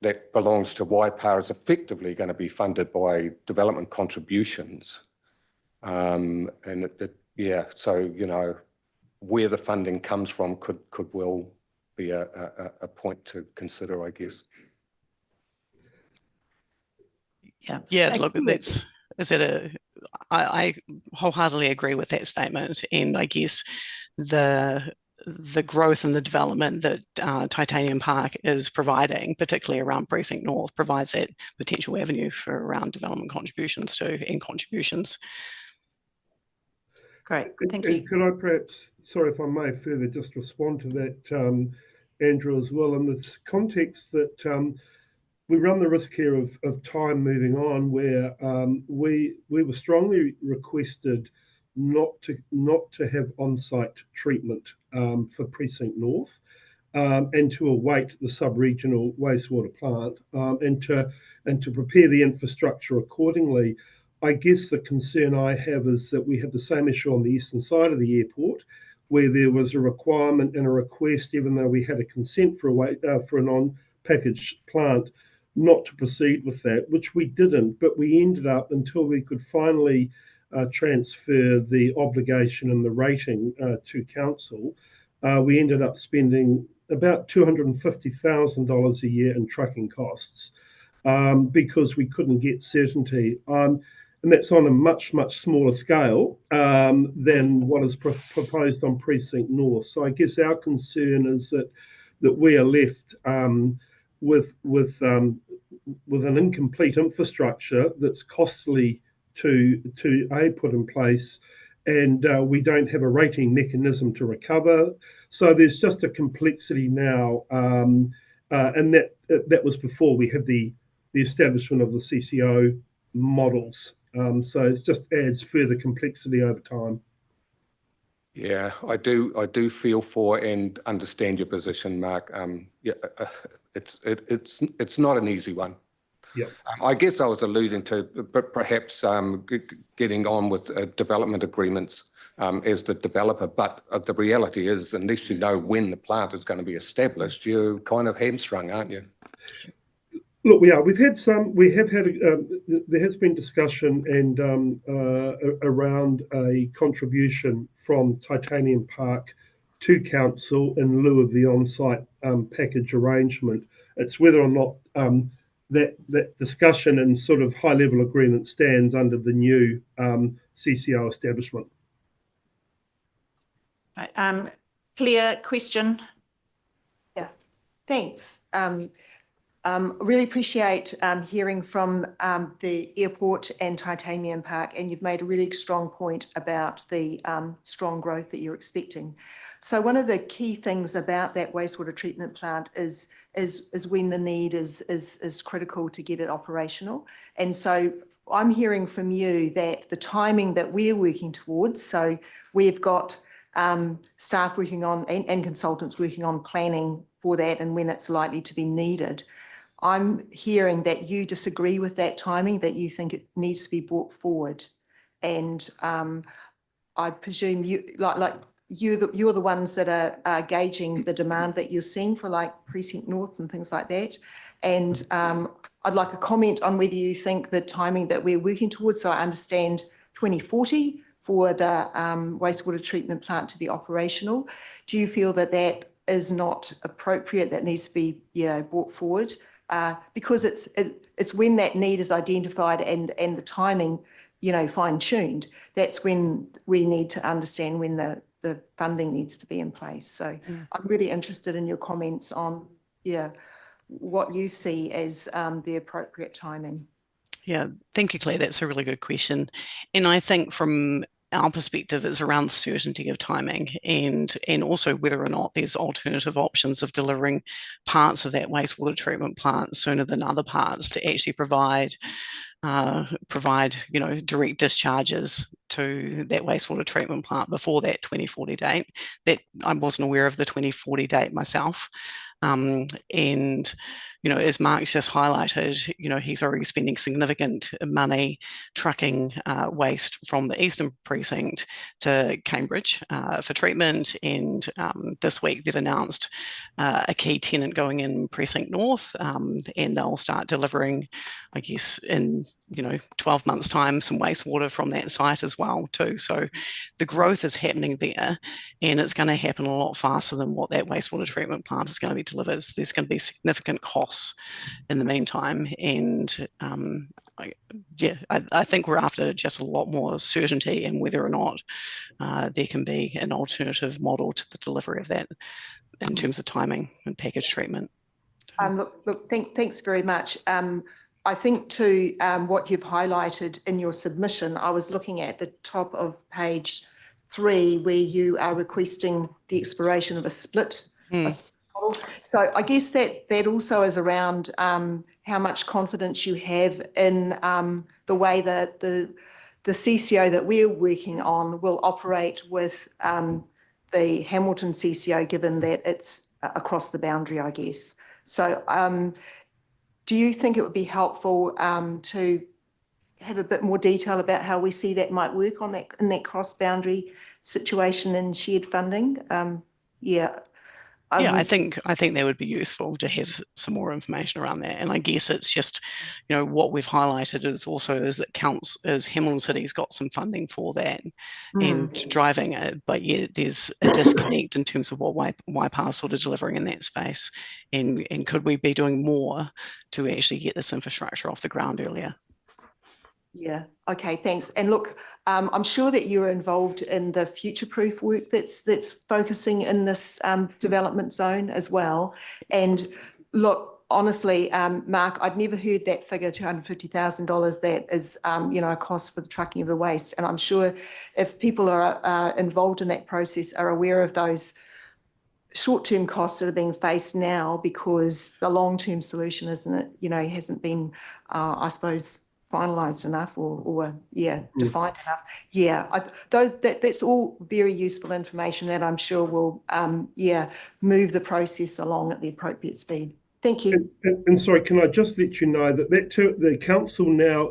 S6: that belongs to Waipa is effectively going to be funded by development contributions. And yeah, so, you know, where the funding comes from could well be a point to consider, I guess.
S14: Yeah, look, I wholeheartedly agree with that statement, and I guess the growth and the development that Titanium Park is providing, particularly around Precinct North, provides that potential avenue for around development contributions too, and contributions.
S1: Great, thank
S13: And
S1: you.
S13: could I perhaps, sorry if I may further just respond to that, Andrew, as well, in this context that we run the risk here of time moving on, where we were strongly requested not to have on-site treatment for Precinct North, and to await the sub-regional wastewater plant, and to prepare the infrastructure accordingly. I guess the concern I have is that we had the same issue on the eastern side of the airport, where there was a requirement and a request, even though we had a consent for a non-packaged plant, not to proceed with that, which we didn't, but we ended up, until we could finally transfer the obligation and the rating to council, we ended up spending about $250,000 a year in trucking costs, because we couldn't get certainty. And that's on a much smaller scale than what is proposed on Precinct North. So I guess our concern is that we are left with an incomplete infrastructure that's costly to put in place, and we don't have a rating mechanism to recover. So there's just a complexity now, and that was before we had the establishment of the CCO models. So it just adds further complexity over time.
S6: Yeah, I do feel for and understand your position, Mark. Yeah, it's not an easy one.
S13: Yeah.
S6: I guess I was alluding to, but perhaps getting on with development agreements as the developer. But the reality is, unless you know when the plant is going to be established, you're kind of hamstrung, aren't you?
S13: Look, we have had, there has been discussion and around a contribution from Titanium Park to council in lieu of the on-site package arrangement. It's whether or not that discussion and sort of high-level agreement stands under the new CCO establishment.
S1: Right, Claire, question?
S10: Yeah, thanks. Really appreciate hearing from the airport and Titanium Park, and you've made a really strong point about the strong growth that you're expecting. So one of the key things about that wastewater treatment plant is when the need is critical to get it operational. And so I'm hearing from you that the timing that we're working towards, so we've got staff working on and consultants working on planning for that and when it's likely to be needed. I'm hearing that you disagree with that timing, that you think it needs to be brought forward. And I presume you, like you're the ones that are gauging the demand that you're seeing for like Precinct North and things like that. And I'd like a comment on whether you think the timing that we're working towards, so I understand 2040 for the wastewater treatment plant to be operational. Do you feel that that is not appropriate, that needs to be, you know, brought forward? Because it's when that need is identified and the timing, you know, fine-tuned, that's when we need to understand when the funding needs to be in place. So I'm really interested in your comments on, what you see as the appropriate timing.
S14: Yeah, thank you, Claire. That's a really good question. And I think from our perspective, it's around certainty of timing and also whether or not there's alternative options of delivering parts of that wastewater treatment plant sooner than other parts to actually provide direct discharges to that wastewater treatment plant before that 2040 date. That I wasn't aware of the 2040 date myself. And, as Mark's just highlighted, he's already spending significant money trucking waste from the Eastern Precinct to Cambridge for treatment. And this week they've announced a key tenant going in Precinct North, and they'll start delivering, I guess, in 12 months' time, some wastewater from that site as well too. So the growth is happening there, and it's going to happen a lot faster than what that wastewater treatment plant is going to be delivered. There's going to be significant costs in the meantime, and I think we're after just a lot more certainty and whether or not there can be an alternative model to the delivery of that in terms of timing and package treatment.
S10: Thanks very much. I think too, what you've highlighted in your submission, I was looking at the top of page 3 where you are requesting the exploration of a split model. So I guess that also is around how much confidence you have in the way that the CCO that we're working on will operate with the Hamilton CCO, given that it's across the boundary, I guess. So do you think it would be helpful to have a bit more detail about how we see that might work on that in that cross-boundary situation and shared funding?
S14: I think that would be useful to have some more information around that. And I guess it's just, what we've highlighted is also is that counts as Hamilton City's got some funding for that and driving it. But there's a disconnect in terms of what Waipa's sort of delivering in that space. And could we be doing more to actually get this infrastructure off the ground earlier?
S10: Yeah. Okay. Thanks. And look, I'm sure that you're involved in the future-proof work that's focusing in this development zone as well. And look, honestly, Mark, I'd never heard that figure, $250,000. That is, a cost for the trucking of the waste. And I'm sure if people are involved in that process are aware of those short-term costs that are being faced now, because the long-term solution hasn't been, I suppose, finalised enough or defined enough. That's all very useful information that I'm sure will move the process along at the appropriate speed. Thank you.
S13: And sorry, can I just let you know that the council now,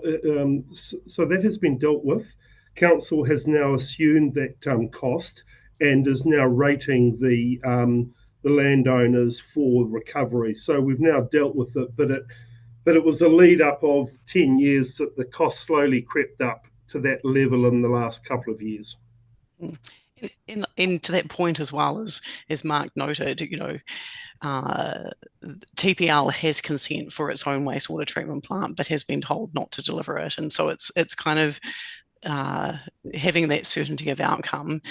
S13: so that has been dealt with. Council has now assumed that cost and is now rating the landowners for recovery. So we've now dealt with it, but it was a lead up of 10 years that the cost slowly crept up to that level in the last couple of years.
S14: And to that point as well, as Mark noted, TPL has consent for its own wastewater treatment plant, but has been told not to deliver it. And so it's kind of having that certainty of outcome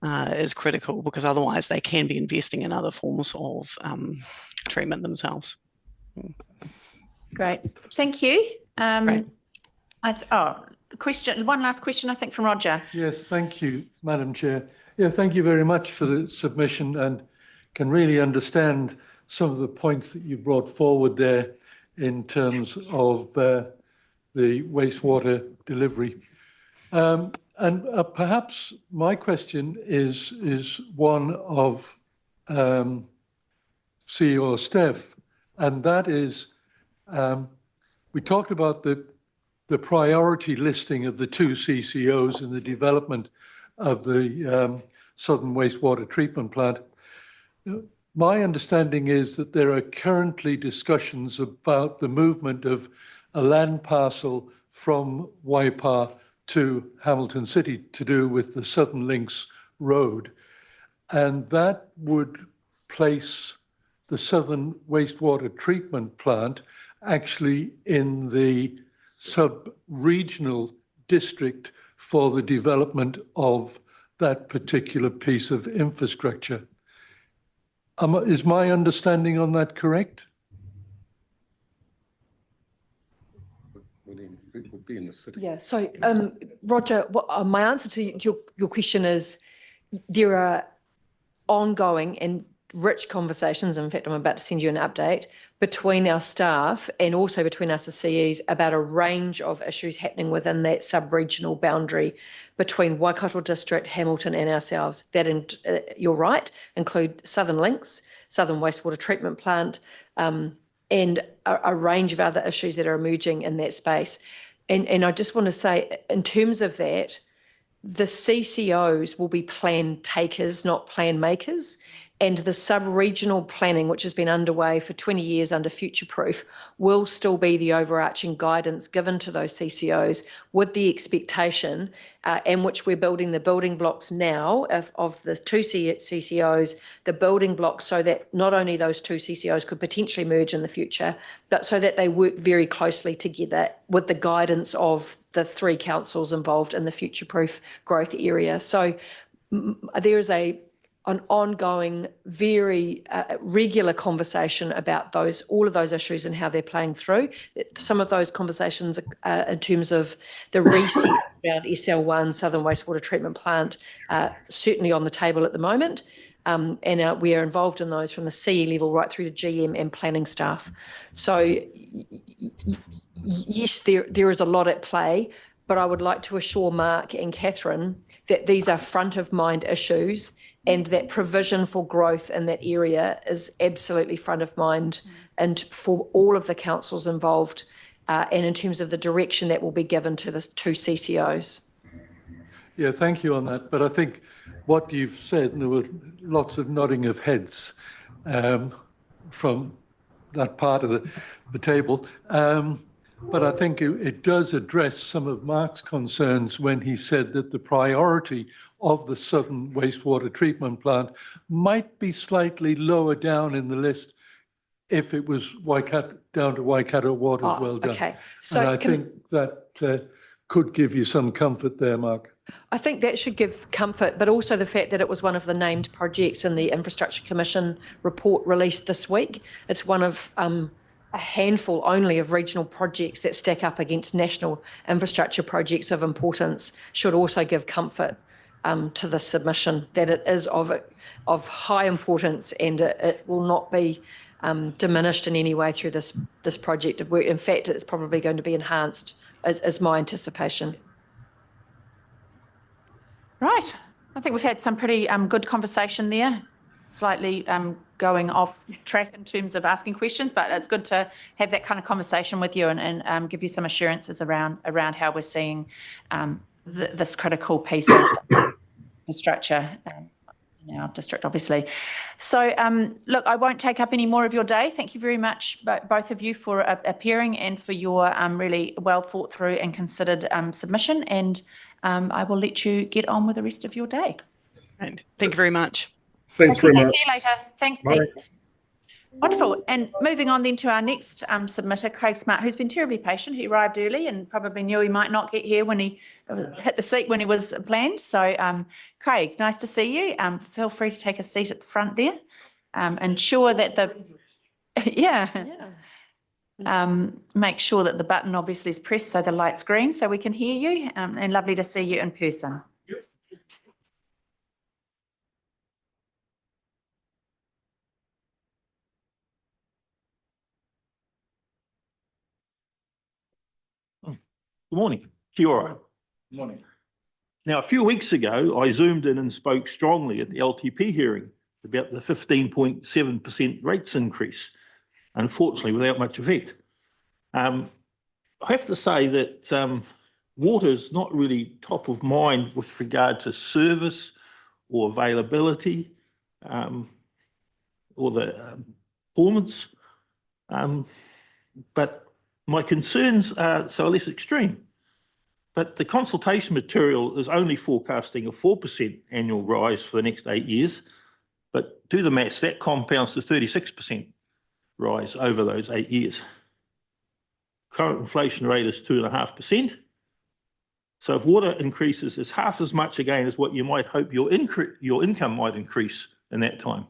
S14: is critical, because otherwise they can be investing in other forms of treatment themselves.
S1: Great, thank you.
S14: Great.
S1: Question. One last question, I think, from Roger.
S4: Yes, thank you, Madam Chair. Yeah, thank you very much for the submission, and can really understand some of the points that you brought forward there in terms of the wastewater delivery. And perhaps my question is one of CEO Steph, and that is, we talked about the priority listing of the two CCOs in the development of the Southern Wastewater Treatment Plant. My understanding is that there are currently discussions about the movement of a land parcel from Waipa to Hamilton City to do with the Southern Links Road. And that would place the Southern Wastewater Treatment Plant actually in the sub-regional district for the development of that particular piece of infrastructure. Is my understanding on that correct?
S6: It would be in the city.
S12: Yeah, so Roger, my answer to your question is there are ongoing and rich conversations. In fact, I'm about to send you an update between our staff and also between us as CEs about a range of issues happening within that sub-regional boundary between Waikato District, Hamilton and ourselves. That, you're right, include Southern Links, Southern Wastewater Treatment Plant, and a range of other issues that are emerging in that space. And I just want to say, in terms of that, the CCOs will be plan takers, not plan makers. And the sub-regional planning, which has been underway for 20 years under Future Proof, will still be the overarching guidance given to those CCOs with the expectation, in which we're building the building blocks now of the two CCOs, the building blocks so that not only those two CCOs could potentially merge in the future, but so that they work very closely together with the guidance of the three councils involved in the Future Proof growth area. So there is an ongoing, very regular conversation about all of those issues and how they're playing through. Some of those conversations in terms of the reset around SL1, Southern Wastewater Treatment Plant, certainly on the table at the moment. And we are involved in those from the CE level right through to GM and planning staff. So yes, there is a lot at play, but I would like to assure Mark and Catherine that these are front of mind issues and that provision for growth in that area is absolutely front of mind and for all of the councils involved, and in terms of the direction that will be given to the two CCOs.
S4: Yeah, thank you on that. But I think what you've said, and there were lots of nodding of heads from that part of the table, but I think it does address some of Mark's concerns when he said that the priority of the Southern Wastewater Treatment Plant might be slightly lower down in the list if it was down to Waikato Waters. Well done.
S12: Okay. So
S4: and I think that could give you some comfort there, Mark.
S12: I think that should give comfort, but also the fact that it was one of the named projects in the Infrastructure Commission report released this week. It's one of a handful only of regional projects that stack up against national infrastructure projects of importance, should also give comfort to the submission that it is of high importance and it will not be diminished in any way through this project of work. In fact, it's probably going to be enhanced, is my anticipation.
S1: Right. I think we've had some pretty good conversation there, slightly going off track in terms of asking questions, but it's good to have that kind of conversation with you and give you some assurances around how we're seeing this critical piece of infrastructure in our district, obviously. So, look, I won't take up any more of your day. Thank you very much, both of you, for appearing and for your really well thought through and considered submission. And I will let you get on with the rest of your day.
S14: Right. Thank you very much.
S13: Thanks very much.
S1: See you later. Thanks, Pete. Wonderful. And moving on then to our next submitter, Craig Smart, who's been terribly patient. He arrived early and probably knew he might not get here when he hit the seat when he was planned. So, Craig, nice to see you. Feel free to take a seat at the front there. Ensure that make sure that the button obviously is pressed so the light's green so we can hear you. And lovely to see you in person.
S15: Good morning. Kia ora. Good morning. Now, a few weeks ago, I zoomed in and spoke strongly at the LTP hearing about the 15.7% rates increase, unfortunately without much effect. I have to say that water is not really top of mind with regard to service or availability or the performance. But my concerns are so less extreme. But the consultation material is only forecasting a 4% annual rise for the next 8 years. But do the maths, that compounds to 36% rise over those 8 years. Current inflation rate is 2.5%. So if water increases, it's half as much again as what you might hope your income might increase in that time,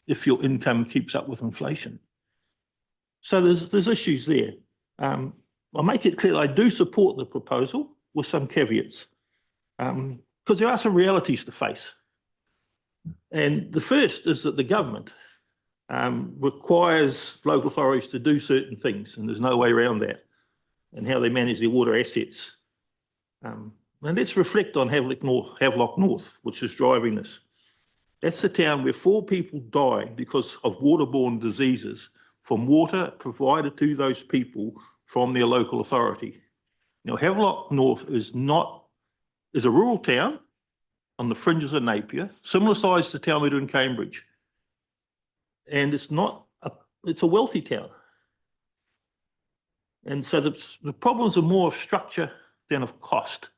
S15: if your income keeps up with inflation. So there's issues there. I'll make it clear I do support the proposal with some caveats, because there are some realities to face. And the first is that the government requires local authorities to do certain things, and there's no way around that, and how they manage their water assets. And let's reflect on Havelock North, which is driving this. That's the town where 4 people died because of waterborne diseases from water provided to those people from their local authority. Now, Havelock North is a rural town on the fringes of Napier, similar size to Taumuru in Cambridge. And it's a wealthy town. And so the problems are more of structure than of cost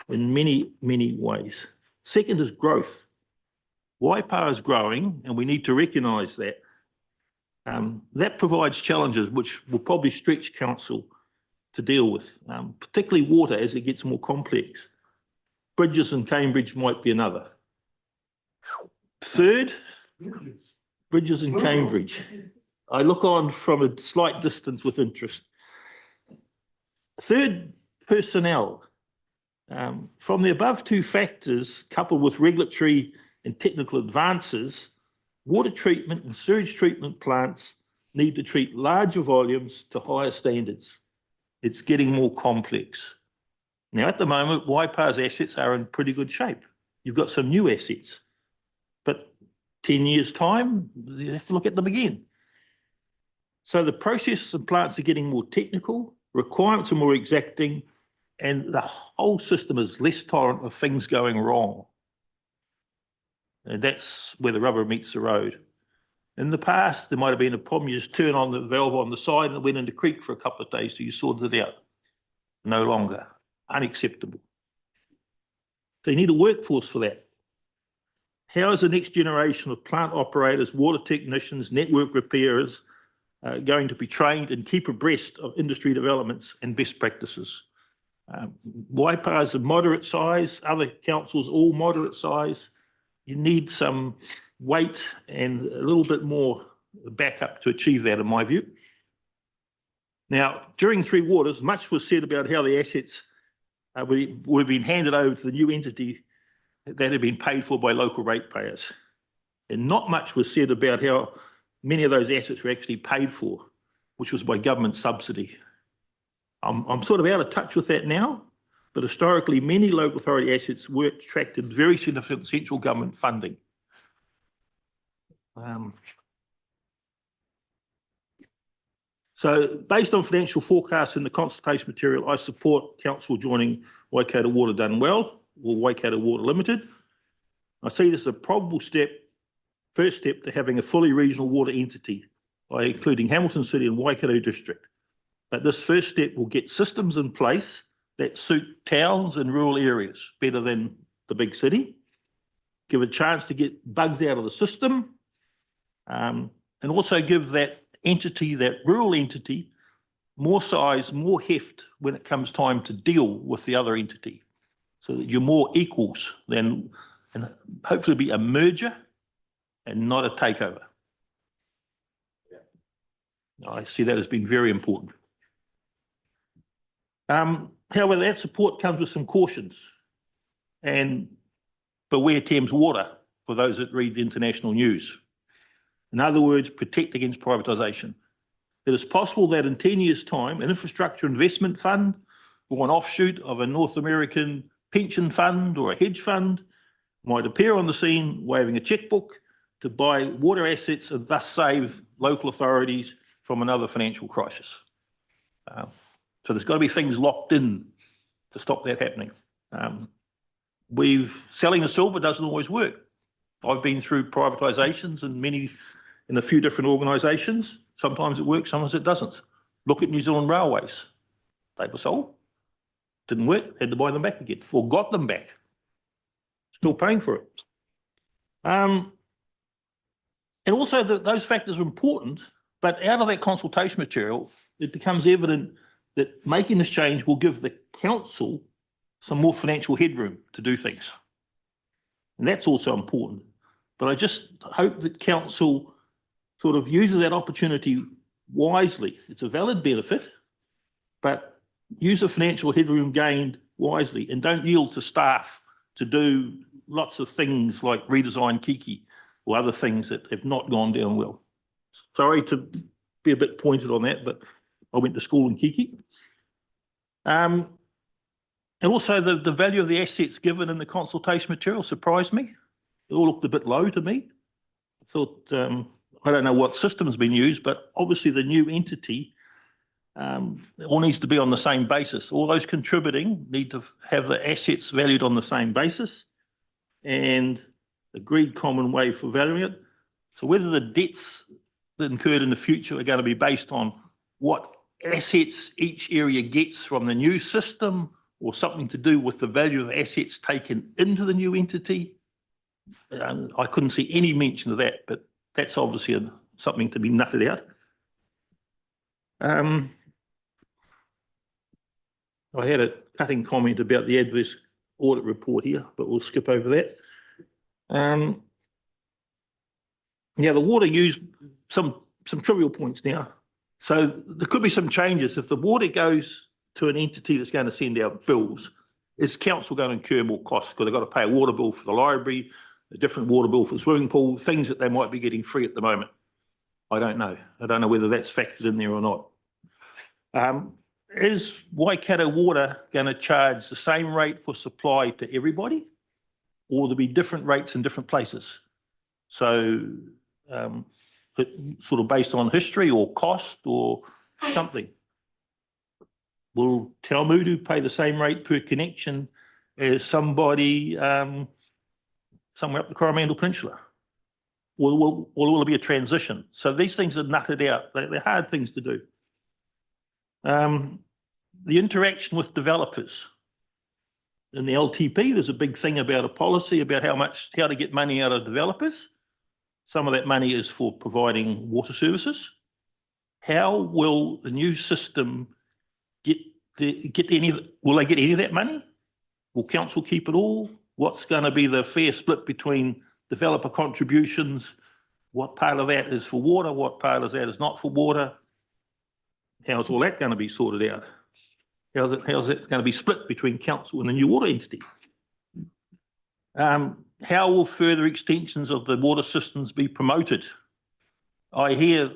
S15: in many, many ways. Second is growth. Waipa is growing, and we need to recognise that. That provides challenges which will probably stretch council to deal with, particularly water as it gets more complex. Bridges in Cambridge might be another. Third, bridges in Cambridge. I look on from a slight distance with interest. Third, personnel. From the above 2 factors, coupled with regulatory and technical advances, water treatment and sewage treatment plants need to treat larger volumes to higher standards. It's getting more complex. Now, at the moment, Waipa's assets are in pretty good shape. You've got some new assets, but 10 years' time, you have to look at them again. So the processes and plants are getting more technical, requirements are more exacting, and the whole system is less tolerant of things going wrong. And that's where the rubber meets the road. In the past, there might have been a problem. You just turn on the valve on the side and it went into creek for a couple of days, so you sorted it out. No longer. Unacceptable. So you need a workforce for that. How is the next generation of plant operators, water technicians, network repairers going to be trained and keep abreast of industry developments and best practices? Waipa is a moderate size, other councils all moderate size. You need some weight and a little bit more backup to achieve that, in my view. Now, during Three Waters, much was said about how the assets were being handed over to the new entity that had been paid for by local ratepayers. And not much was said about how many of those assets were actually paid for, which was by government subsidy. I'm sort of out of touch with that now, but historically, many local authority assets were attracted very significant central government funding. So based on financial forecasts in the consultation material, I support council joining Waikato Water Done Well, or Waikato Water Limited. I see this as a probable first step to having a fully regional water entity, by including Hamilton City and Waikato District. But this first step will get systems in place that suit towns and rural areas better than the big city, give a chance to get bugs out of the system, and also give that entity, that rural entity, more size, more heft when it comes time to deal with the other entity, so that you're more equals than, and hopefully be a merger and not a takeover. I see that as being very important. However, that support comes with some cautions, and beware Thames Water for those that read the international news. In other words, protect against privatisation. It is possible that in 10 years' time, an infrastructure investment fund or an offshoot of a North American pension fund or a hedge fund might appear on the scene waving a checkbook to buy water assets and thus save local authorities from another financial crisis. So there's got to be things locked in to stop that happening. selling the silver doesn't always work. I've been through privatisations in a few different organisations. Sometimes it works, sometimes it doesn't. Look at New Zealand Railways. They were sold, didn't work, had to buy them back again, or got them back. Still paying for it. And also those factors are important, but out of that consultation material, it becomes evident that making this change will give the council some more financial headroom to do things. And that's also important. But I just hope that council sort of uses that opportunity wisely. It's a valid benefit, but use the financial headroom gained wisely and don't yield to staff to do lots of things like redesign Kiki or other things that have not gone down well. Sorry to be a bit pointed on that, but I went to school in Kiki. And also the value of the assets given in the consultation material surprised me. It all looked a bit low to me. I thought, I don't know what system's been used, but obviously the new entity all needs to be on the same basis. All those contributing need to have the assets valued on the same basis and agreed common way for valuing it. So whether the debts that incurred in the future are going to be based on what assets each area gets from the new system or something to do with the value of assets taken into the new entity, I couldn't see any mention of that, but that's obviously something to be nutted out. I had a cutting comment about the adverse audit report here, but we'll skip over that. Now, the water use, some trivial points now. So there could be some changes. If the water goes to an entity that's going to send out bills, is council going to incur more costs because they've got to pay a water bill for the library, a different water bill for the swimming pool, things that they might be getting free at the moment? I don't know. I don't know whether that's factored in there or not. Is Waikato Water going to charge the same rate for supply to everybody, or will there be different rates in different places? So sort of based on history or cost or something. Will Taumudu pay the same rate per connection as somebody somewhere up the Coromandel Peninsula? Or will it be a transition? So these things are nutted out. They're hard things to do. The interaction with developers. In the LTP, there's a big thing about a policy about how to get money out of developers. Some of that money is for providing water services. How will the new system will they get any of that money? Will council keep it all? What's going to be the fair split between developer contributions? What part of that is for water? What part of that is not for water? How's all that going to be sorted out? How's that going to be split between council and the new water entity? How will further extensions of the water systems be promoted? I hear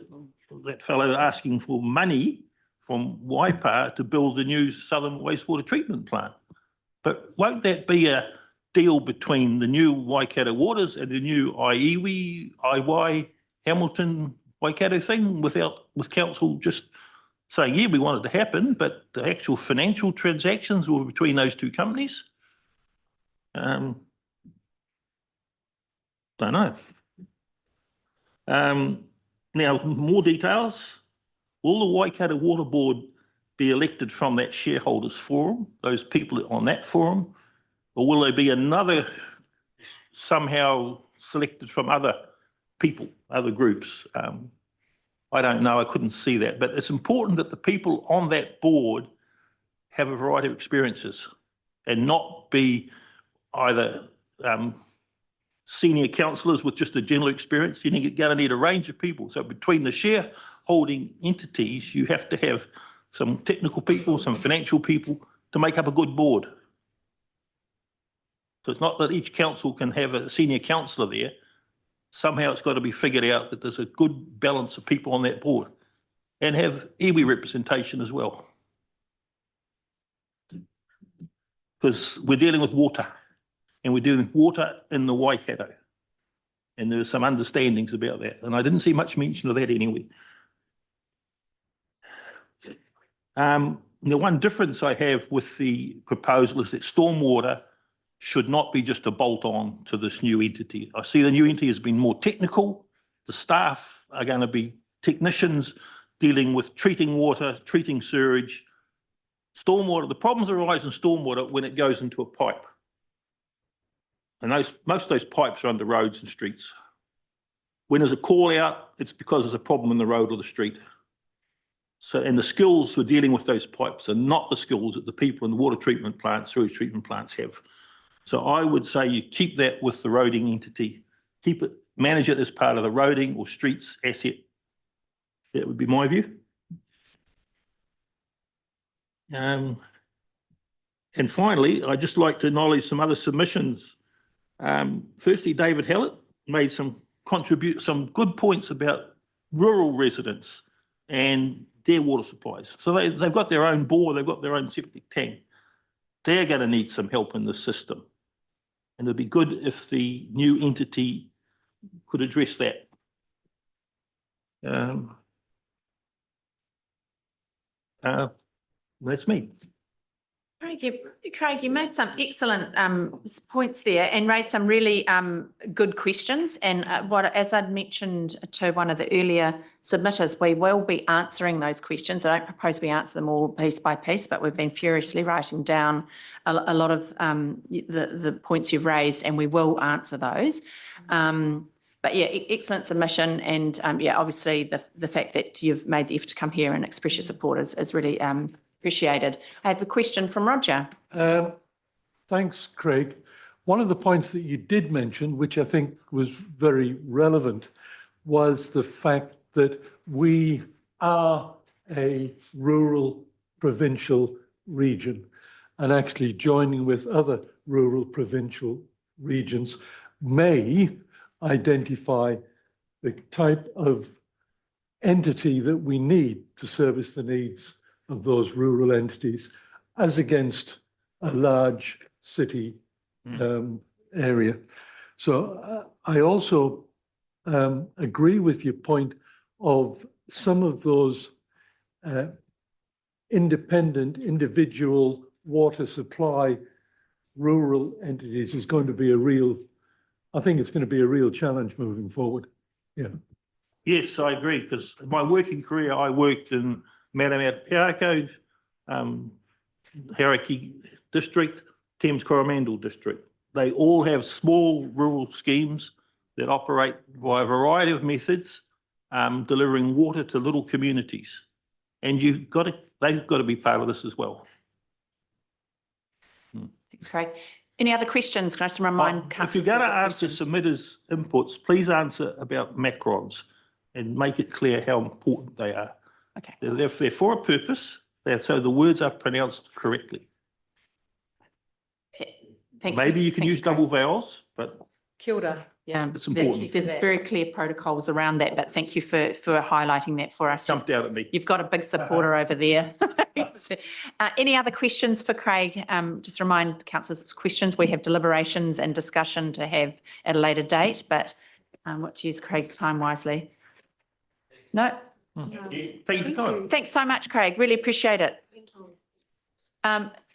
S15: that fellow asking for money from Waipa to build the new Southern Wastewater Treatment Plant. But won't that be a deal between the new Waikato Waters and the new Iwi, Iwai, Hamilton, Waikato thing with council just saying, yeah, we want it to happen, but the actual financial transactions were between those two companies? Don't know. Now, more details. Will the Waikato Water Board be elected from that shareholders forum, those people on that forum, or will there be another somehow selected from other people, other groups? I don't know, I couldn't see that, but it's important that the people on that board have a variety of experiences and not be either senior councillors with just a general experience. You're going to need a range of people. So between the shareholding entities, you have to have some technical people, some financial people to make up a good board. So it's not that each council can have a senior councillor there. Somehow it's got to be figured out that there's a good balance of people on that board and have iwi representation as well. Because we're dealing with water and we're dealing with water in the Waikato. And there's some understandings about that. And I didn't see much mention of that anyway. The one difference I have with the proposal is that stormwater should not be just a bolt on to this new entity. I see the new entity has been more technical. The staff are going to be technicians dealing with treating water, treating sewage, stormwater. The problems arise in stormwater when it goes into a pipe. And most of those pipes are under roads and streets. When there's a call out, it's because there's a problem in the road or the street. So, and the skills for dealing with those pipes are not the skills that the people in the water treatment plants, sewage treatment plants have. So I would say you keep that with the roading entity, keep it, manage it as part of the roading or streets asset. That would be my view. And finally, I'd just like to acknowledge some other submissions. Firstly, David Hallett made some good points about rural residents and their water supplies. So they've got their own bore, they've got their own septic tank. They're going to need some help in this system. And it'd be good if the new entity could address that. That's me.
S1: Craig, you made some excellent points there and raised some really good questions. And as I'd mentioned to one of the earlier submitters, we will be answering those questions. I don't propose we answer them all piece by piece, but we've been furiously writing down a lot of the points you've raised, and we will answer those. But yeah, excellent submission. And yeah, obviously the fact that you've made the effort to come here and express your support is really appreciated. I have a question from Roger.
S4: Thanks, Craig. One of the points that you did mention, which I think was very relevant, was the fact that we are a rural provincial region, and actually joining with other rural provincial regions may identify the type of entity that we need to service the needs of those rural entities as against a large city area. So I also agree with your point of some of those independent individual water supply rural entities is going to be I think it's going to be a real challenge moving forward. Yeah.
S15: Yes, I agree, because in my working career, I worked in Maramat Pirako, Hauraki District, Thames Coromandel District. They all have small rural schemes that operate by a variety of methods, delivering water to little communities. And they've got to be part of this as well.
S1: Thanks, Craig. Any other questions? Can I just remind
S15: if you're going to answer submitters' inputs, please answer about macrons and make it clear how important they are.
S1: Okay.
S15: They're for a purpose, so the words are pronounced correctly. Maybe you can use double vowels, but
S12: Kia ora.
S1: Yeah,
S15: it's important.
S1: There's very clear protocols around that, but thank you for highlighting that for us.
S15: Jumped out at me.
S1: You've got a big supporter over there. Any other questions for Craig? Just remind councillors it's questions. We have deliberations and discussion to have at a later date, but what to use Craig's time wisely. No?
S15: Thank you for your time.
S1: Thanks so much, Craig. Really appreciate it.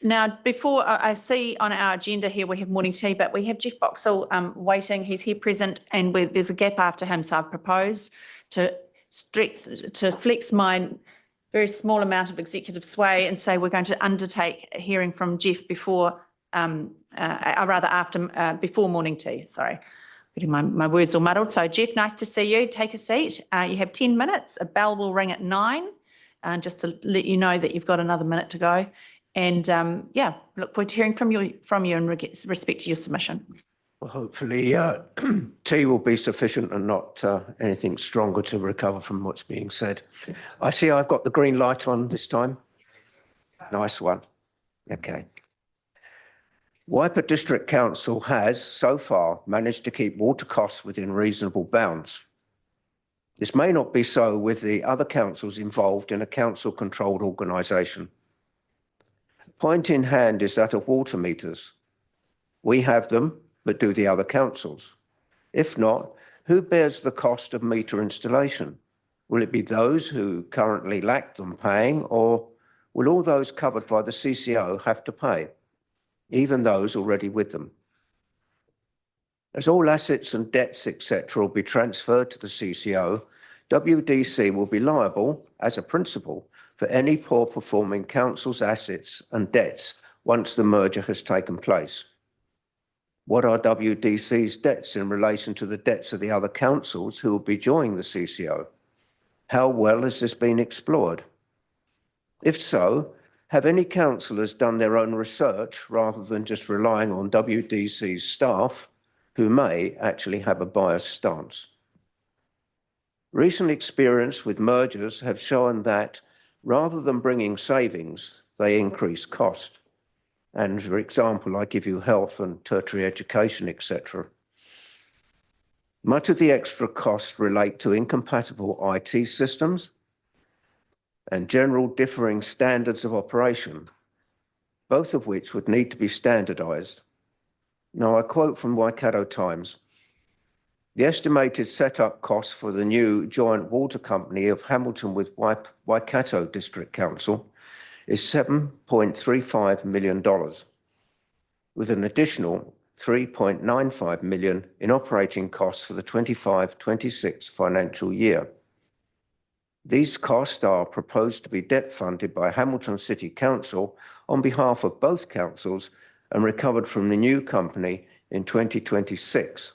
S1: Now, before I see on our agenda here, we have morning tea, but we have Jeff Boxall waiting. He's here present, and there's a gap after him. So I've proposed to flex my very small amount of executive sway and say we're going to undertake a hearing from Jeff before, before morning tea. Sorry, getting my words all muddled. So Jeff, nice to see you. Take a seat. You have 10 minutes. A bell will ring at 9, just to let you know that you've got another minute to go. And yeah, look forward to hearing from you in respect to your submission.
S16: Well, hopefully tea will be sufficient and not anything stronger to recover from what's being said. I see I've got the green light on this time. Nice one. Okay. Waipa District Council has so far managed to keep water costs within reasonable bounds. This may not be so with the other councils involved in a council-controlled organisation. Point in hand is that of water meters. We have them, but do the other councils? If not, who bears the cost of meter installation? Will it be those who currently lack them paying, or will all those covered by the CCO have to pay, even those already with them? As all assets and debts, etc., will be transferred to the CCO, WDC will be liable as a principal for any poor performing council's assets and debts once the merger has taken place. What are WDC's debts in relation to the debts of the other councils who will be joining the CCO? How well has this been explored? If so, have any councillors done their own research rather than just relying on WDC's staff, who may actually have a biased stance? Recent experience with mergers have shown that rather than bringing savings, they increase cost. And for example, I give you health and tertiary education, etc. Much of the extra costs relate to incompatible IT systems and general differing standards of operation, both of which would need to be standardised. Now, I quote from Waikato Times. The estimated setup costs for the new joint water company of Hamilton with Waikato District Council is $7.35 million, with an additional $3.95 million in operating costs for the 25-26 financial year. These costs are proposed to be debt funded by Hamilton City Council on behalf of both councils and recovered from the new company in 2026.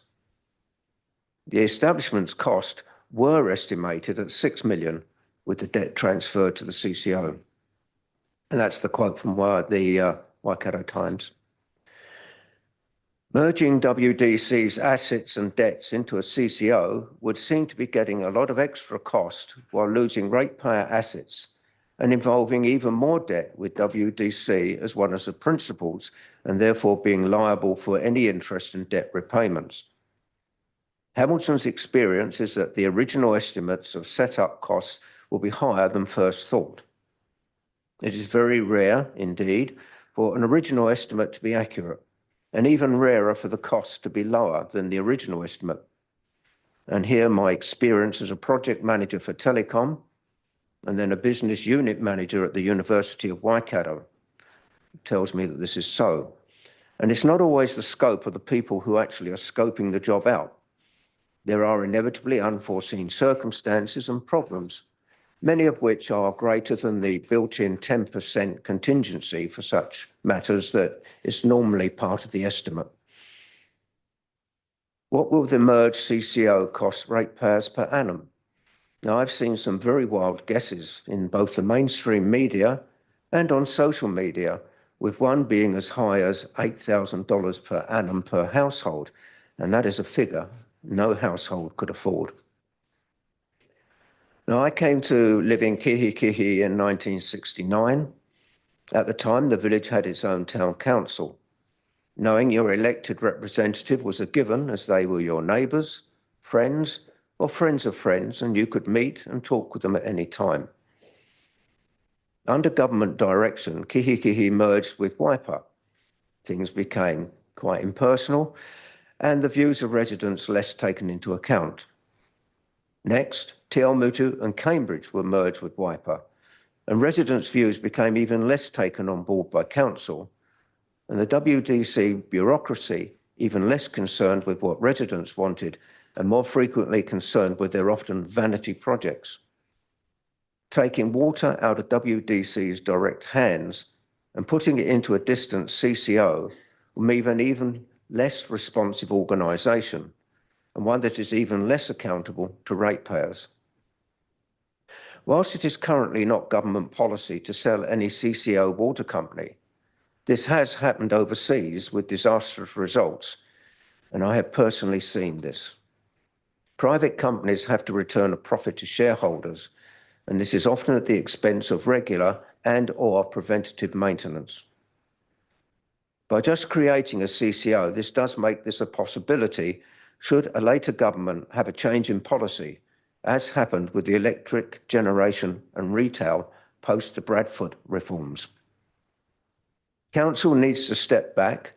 S16: The establishment's cost were estimated at $6 million with the debt transferred to the CCO. And that's the quote from the Waikato Times. Merging WDC's assets and debts into a CCO would seem to be getting a lot of extra cost while losing ratepayer assets and involving even more debt with WDC as one of the principals and therefore being liable for any interest and debt repayments. Hamilton's experience is that the original estimates of setup costs will be higher than first thought. It is very rare, indeed, for an original estimate to be accurate, and even rarer for the cost to be lower than the original estimate. And here my experience as a project manager for Telecom and then a business unit manager at the University of Waikato tells me that this is so. And it's not always the scope of the people who actually are scoping the job out. There are inevitably unforeseen circumstances and problems, many of which are greater than the built-in 10% contingency for such matters that is normally part of the estimate. What will the merged CCO cost ratepayers per annum? Now, I've seen some very wild guesses in both the mainstream media and on social media, with one being as high as $8,000 per annum per household, and that is a figure no household could afford. Now, I came to live in Kihikihi in 1969. At the time, the village had its own town council. Knowing your elected representative was a given, as they were your neighbours, friends, or friends of friends, and you could meet and talk with them at any time. Under government direction, Kihikihi merged with Waipa. Things became quite impersonal, and the views of residents less taken into account. Next, Te Awamutu and Cambridge were merged with Waipa, and residents' views became even less taken on board by council, and the WDC bureaucracy even less concerned with what residents wanted and more frequently concerned with their often vanity projects. Taking water out of WDC's direct hands and putting it into a distant CCO will mean an even less responsive organisation, and one that is even less accountable to ratepayers. Whilst it is currently not government policy to sell any CCO water company, this has happened overseas with disastrous results, and I have personally seen this. Private companies have to return a profit to shareholders, and this is often at the expense of regular and/or preventative maintenance. By just creating a CCO, this does make this a possibility should a later government have a change in policy, as happened with the electric generation and retail post the Bradford reforms. Council needs to step back,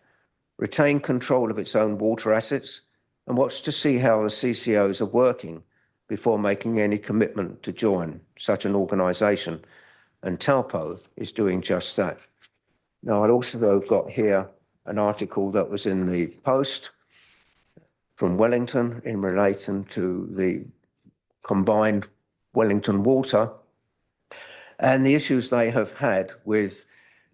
S16: retain control of its own water assets, and watch to see how the CCOs are working before making any commitment to join such an organisation. And Taupo is doing just that. Now, I also got here an article that was in the Post from Wellington in relation to the combined Wellington Water and the issues they have had with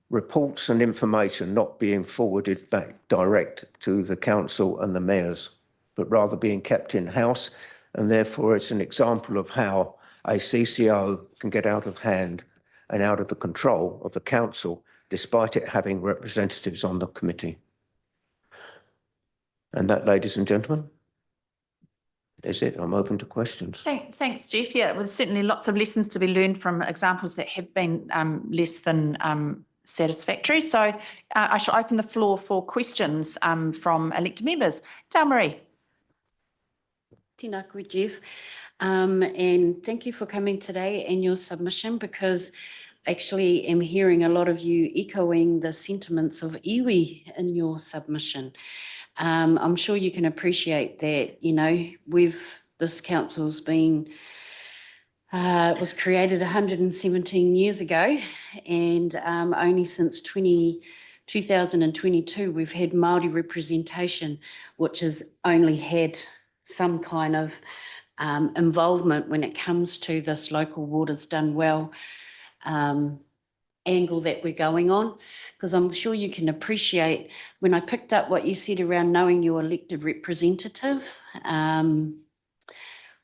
S16: reports and information not being forwarded back direct to the council and the mayors, but rather being kept in-house. And therefore, it's an example of how a CCO can get out of hand and out of the control of the council, despite it having representatives on the committee. And that, ladies and gentlemen, is it. I'm open to questions.
S1: Thanks, Jeff. Yeah, well, there's certainly lots of lessons to be learned from examples that have been less than satisfactory. So I shall open the floor for questions from elected members. Dale Marie.
S2: Tēnā koe, Jeff. And thank you for coming today and your submission, because actually am hearing a lot of you echoing the sentiments of iwi in your submission. I'm sure you can appreciate that, you know, this council's been, it was created 117 years ago, and only since 2022 we've had Māori representation, which has only had some kind of involvement when it comes to this local waters done well angle that we're going on. Because I'm sure you can appreciate when I picked up what you said around knowing your elected representative,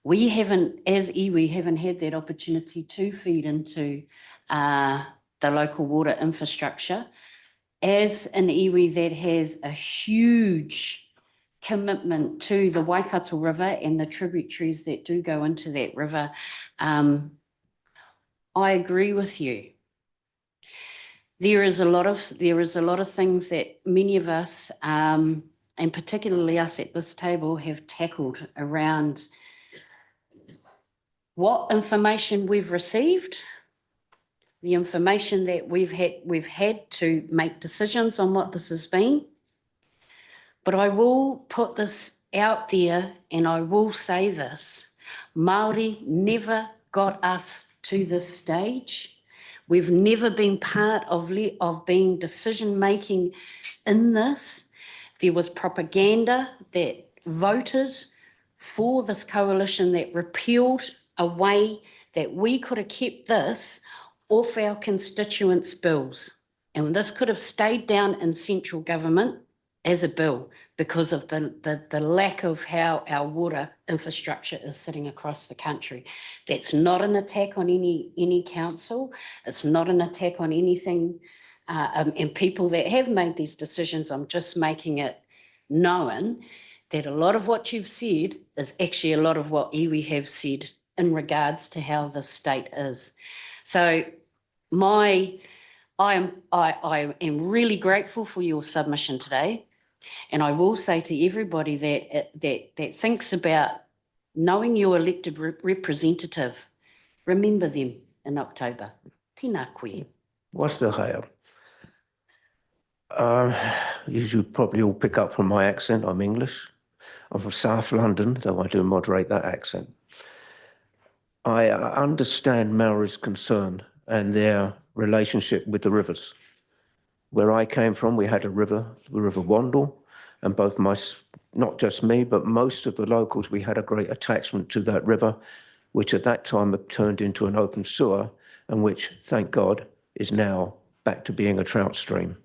S2: we haven't, as iwi, haven't had that opportunity to feed into the local water infrastructure. As an iwi that has a huge commitment to the Waikato River and the tributaries that do go into that river, I agree with you. There is a lot of things that many of us, and particularly us at this table, have tackled around what information we've received, the information that we've had to make decisions on what this has been. But I will put this out there, and I will say this: Māori never got us to this stage. We've never been part of being decision-making in this. There was propaganda that voted for this coalition that repealed a way that we could have kept this off our constituents' bills. And this could have stayed down in central government as a bill because of the lack of how our water infrastructure is sitting across the country. That's not an attack on any council. It's not an attack on anything and people that have made these decisions. I'm just making it known that a lot of what you've said is actually a lot of what iwi have said in regards to how the state is. So I am really grateful for your submission today. And I will say to everybody that thinks about knowing your elected representative, remember them in October. Tēnā koe.
S16: What's the hail? You should probably all pick up from my accent. I'm English. I'm from South London, though I do moderate that accent. I understand Maori's concern and their relationship with the rivers. Where I came from, we had a river, the River Wandle, and both not just me, but most of the locals, we had a great attachment to that river, which at that time had turned into an open sewer, and which, thank God, is now back to being a trout stream.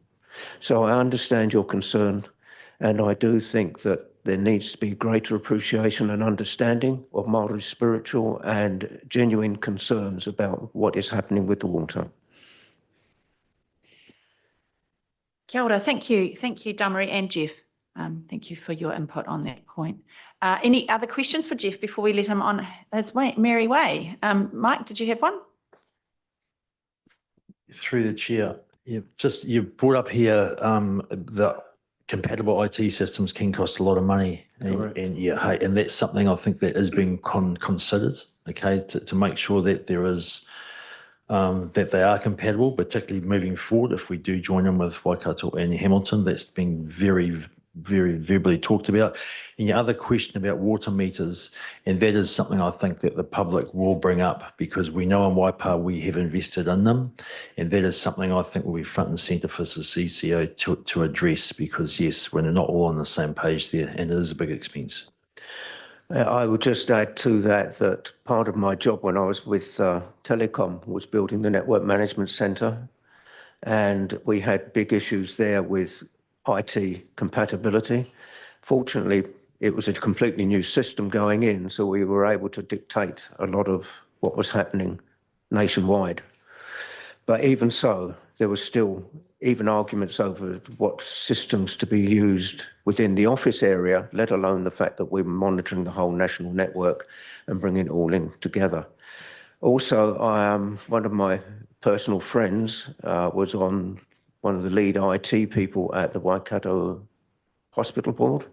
S16: So I understand your concern, and I do think that there needs to be greater appreciation and understanding of Māori's spiritual and genuine concerns about what is happening with the water.
S1: Kia ora. Thank you, Dale Marie and Jeff. Thank you for your input on that point. Any other questions for Jeff before we let him on his merry way? Mike, did you have one?
S9: Through the chair, you brought up here the compatible IT systems can cost a lot of money, and that's something I think that is being considered. Okay, to make sure that there is. That they are compatible, particularly moving forward. If we do join in with Waikato and Hamilton, that's been very very verbally talked about. And your other question about water meters, and that is something I think that the public will bring up, because we know in Waipa we have invested in them, and that is something I think will be front and centre for the CCO to address, because yes, we're not all on the same page there, and it is a big expense.
S16: I would just add to that that part of my job when I was with Telecom was building the network management centre, and we had big issues there with IT compatibility. Fortunately, it was a completely new system going in, so we were able to dictate a lot of what was happening nationwide. But even so, there was still even arguments over what systems to be used within the office area, let alone the fact that we were monitoring the whole national network and bringing it all in together. Also, one of my personal friends was on one of the lead IT people at the Waikato Hospital Board,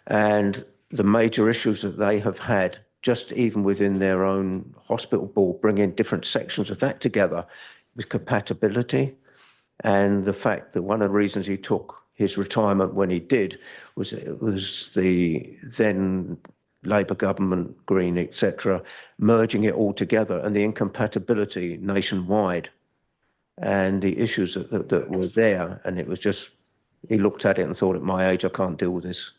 S16: and the major issues that they have had, just even within their own hospital board, bringing different sections of that together with compatibility, and the fact that one of the reasons he took his retirement when he did was it was the then Labour government, Green, etc., merging it all together, and the incompatibility nationwide and the issues that were there. And it was just, he looked at it and thought, at my age, I can't deal with this.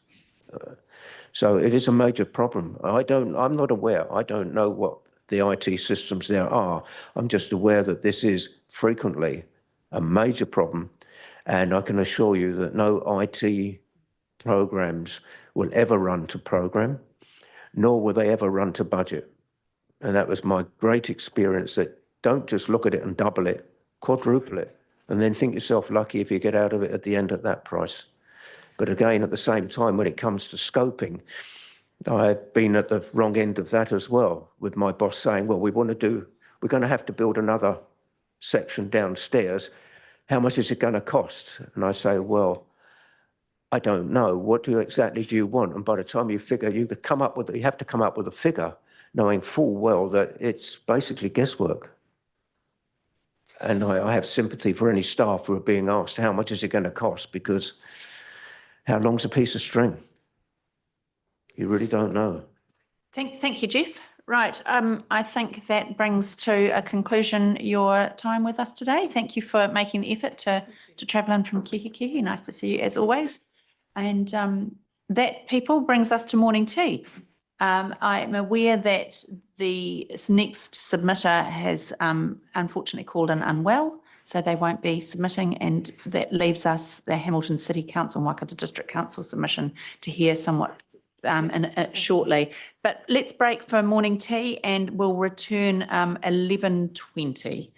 S16: So it is a major problem. I'm not aware. I don't know what the IT systems there are. I'm just aware that this is frequently a major problem. And I can assure you that no IT programs will ever run to program, nor will they ever run to budget. And that was my great experience, that don't just look at it and double it, quadruple it, and then think yourself lucky if you get out of it at the end at that price. But again, at the same time, when it comes to scoping, I've been at the wrong end of that as well, with my boss saying, well, we're going to have to build another section downstairs. How much is it going to cost? And I say, well, I don't know. What exactly do you want? And by the time you figure, you have to come up with a figure, knowing full well that it's basically guesswork. And I have sympathy for any staff who are being asked, how much is it going to cost? Because how long's a piece of string? You really don't know.
S1: Thank you, Jeff. Right, I think that brings to a conclusion your time with us today. Thank you for making the effort to travel in from Kihiki. Nice to see you as always. And that, people, brings us to morning tea. I'm aware that the next submitter has unfortunately called in unwell, so they won't be submitting, and that leaves us the Hamilton City Council and Waikato District Council submission to hear somewhat shortly. But let's break for morning tea, and we'll return 11:20.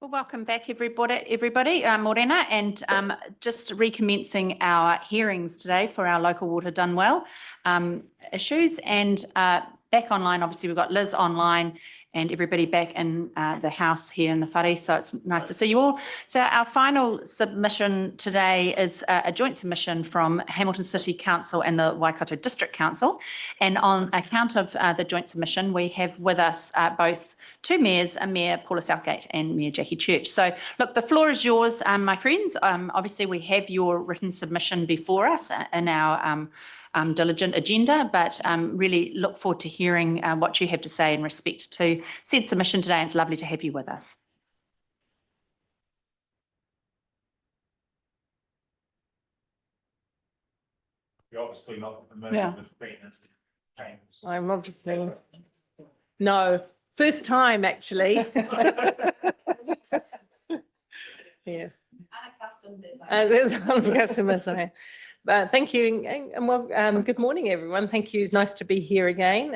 S1: Well, welcome back, everybody, Morena, and just recommencing our hearings today for our local water done well issues. And back online, obviously, we've got Liz online and everybody back in the house here in the whare, so it's nice to see you all. So our final submission today is a joint submission from Hamilton City Council and the Waikato District Council. And on account of the joint submission, we have with us both two mayors, Mayor Paula Southgate and Mayor Jackie Church. So look, the floor is yours, my friends. Obviously, we have your written submission before us in our diligent agenda, but really look forward to hearing what you have to say in respect to said submission today. And it's lovely to have you with us.
S15: You're obviously not
S17: Yeah.
S15: I'm
S17: obviously no first time actually. Yeah. Unaccustomed as I am. Thank you and well, good morning, everyone. Thank you. It's nice to be here again.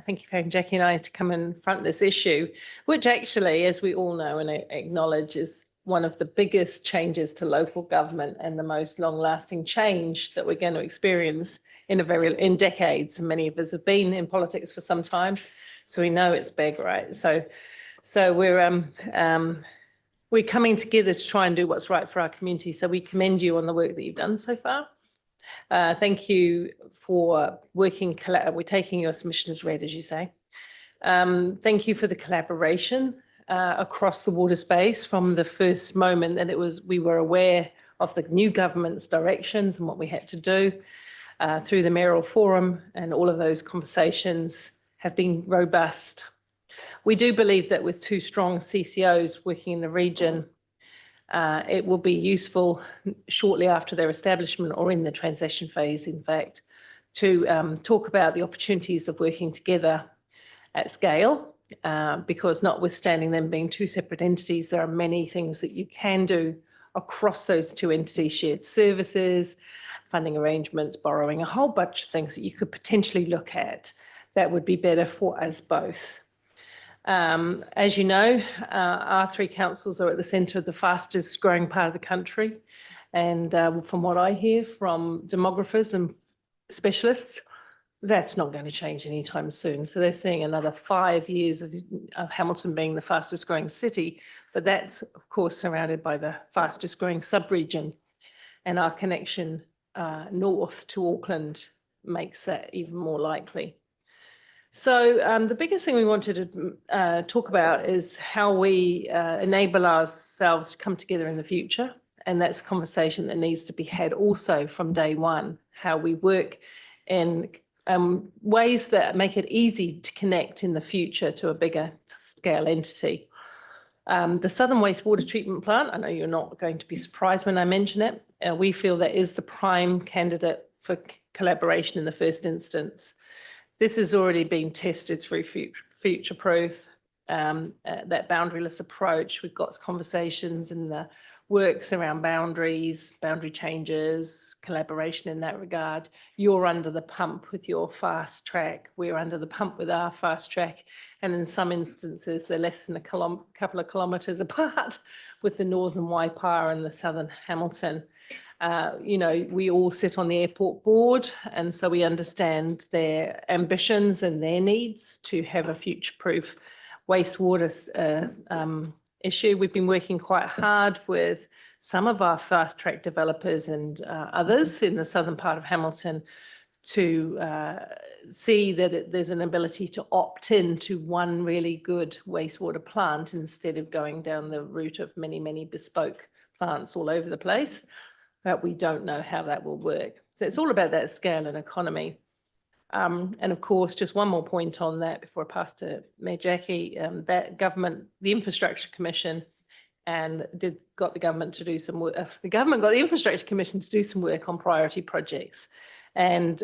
S17: Thank you for having Jackie and I to come and front this issue, which actually, as we all know and acknowledge, is one of the biggest changes to local government and the most long-lasting change that we're going to experience in decades. And many of us have been in politics for some time, so we know it's big, right? So we're coming together to try and do what's right for our community. So we commend you on the work that you've done so far. Thank you for working. We're taking your submission as read, as you say. Thank you for the collaboration across the water space from the first moment that we were aware of the new government's directions and what we had to do through the mayoral forum, and all of those conversations have been robust. We do believe that with two strong CCOs working in the region, it will be useful shortly after their establishment or in the transition phase, in fact, to talk about the opportunities of working together at scale, because notwithstanding them being two separate entities, there are many things that you can do across those two entities: shared services, funding arrangements, borrowing, a whole bunch of things that you could potentially look at that would be better for us both. As you know, our three councils are at the centre of the fastest growing part of the country. And from what I hear from demographers and specialists, that's not going to change anytime soon. So they're seeing another 5 years of Hamilton being the fastest growing city, but that's of course surrounded by the fastest growing sub-region. And our connection north to Auckland makes that even more likely. So the biggest thing we wanted to talk about is how we enable ourselves to come together in the future. And that's a conversation that needs to be had also from day one, how we work in ways that make it easy to connect in the future to a bigger scale entity. The Southern Wastewater Treatment Plant, I know you're not going to be surprised when I mention it. We feel that is the prime candidate for collaboration in the first instance. This has already been tested through Future Proof, that boundaryless approach. We've got conversations in the works around boundaries, boundary changes, collaboration in that regard. You're under the pump with your fast track. We're under the pump with our fast track. And in some instances, they're less than a couple of kilometres apart with the Northern Waipa and the Southern Hamilton. You know, we all sit on the airport board, and so we understand their ambitions and their needs to have a future-proof wastewater issue. We've been working quite hard with some of our fast-track developers and others in the southern part of Hamilton to see that there's an ability to opt in to one really good wastewater plant instead of going down the route of many, many bespoke plants all over the place. But we don't know how that will work. So it's all about that scale and economy. And of course, just one more point on that before I pass to Mayor Jackie, that government, the Infrastructure Commission, got the government to do some work. The government got the Infrastructure Commission to do some work on priority projects. And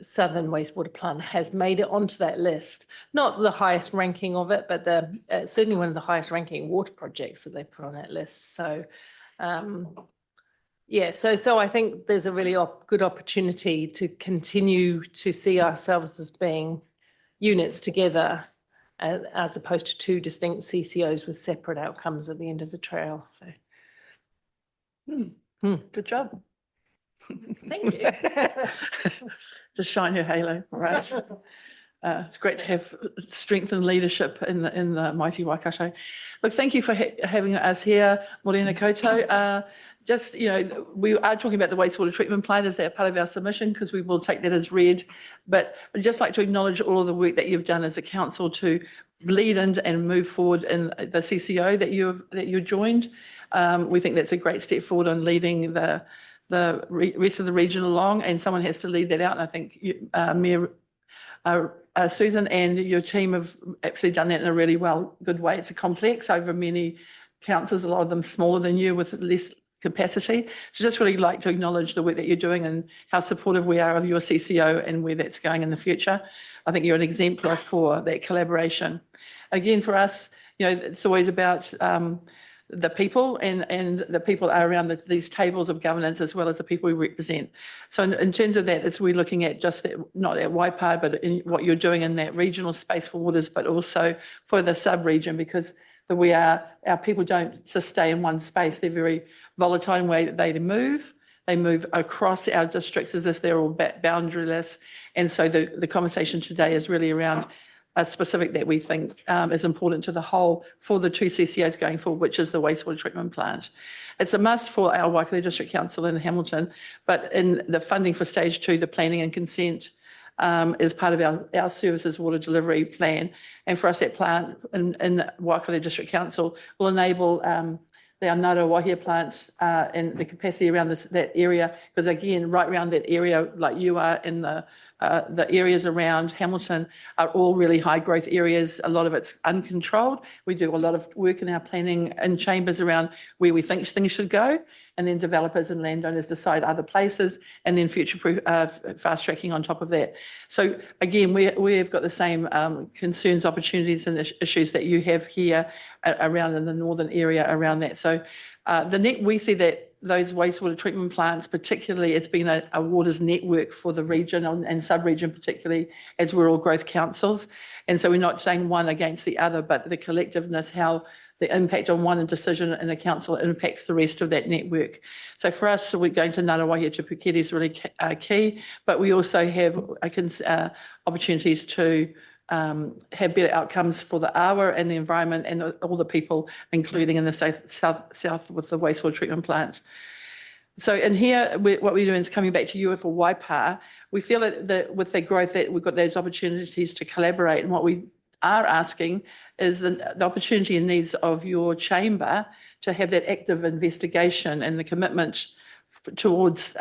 S17: Southern Wastewater Plant has made it onto that list. Not the highest ranking of it, but certainly one of the highest ranking water projects that they put on that list. So yeah, so I think there's a really good opportunity to continue to see ourselves as being units together as opposed to two distinct CCOs with separate outcomes at the end of the trail. So,
S18: Good job.
S17: thank you.
S18: Just shine your halo, right? It's great to have strength and leadership in the mighty Waikato. Look, thank you for having us here, Morena Koutou. Just, we are talking about the wastewater treatment plant as a part of our submission because we will take that as read. But I'd just like to acknowledge all of the work that you've done as a council to lead and move forward in the CCO that you joined. We think that's a great step forward on leading the rest of the region along, and someone has to lead that out. And I think Mayor Susan and your team have actually done that in a really good way. It's a complex over many councils, a lot of them smaller than you with less capacity. So just really like to acknowledge the work that you're doing and how supportive we are of your CCO and where that's going in the future. I think you're an exemplar for that collaboration. Again, for us, it's always about the people, and the people are around these tables of governance as well as the people we represent. So in terms of that, as we're looking at not at Waipa, but in what you're doing in that regional space for waters, but also for the sub-region, because our people don't just stay in one space. They're very volatile in the way that they move. They move across our districts as if they're all boundaryless. And so the conversation today is really around a specific that we think is important to the whole for the two CCOs going forward, which is the wastewater treatment plant. It's a must for our Waikato District Council in Hamilton, but in the funding for stage 2, the planning and consent is part of our services water delivery plan. And for us, that plant in Waikato District Council will enable the Ngāra Wahia plant and the capacity around that area, because again, right around that area, like you are in the areas around Hamilton are all really high growth areas. A lot of it's uncontrolled. We do a lot of work in our planning and chambers around where we think things should go, and then developers and landowners decide other places, and then future fast tracking on top of that. So again, we've got the same concerns, opportunities and issues that you have here around in the northern area around that. So we see that those wastewater treatment plants, particularly, it's been a waters network for the region and sub-region, particularly as we're all growth councils. And so we're not saying one against the other, but the collectiveness, how the impact on one decision in a council impacts the rest of that network. So for us, we're going to Ngāra to Phuket is really key, but we also have opportunities to have better outcomes for the awa and the environment and all the people, including in the south with the wastewater treatment plant. So in here, what we're doing is coming back to you for Waipa. We feel that with the growth that we've got those opportunities to collaborate, and what we are asking is the opportunity and needs of your chamber to have that active investigation and the commitment towards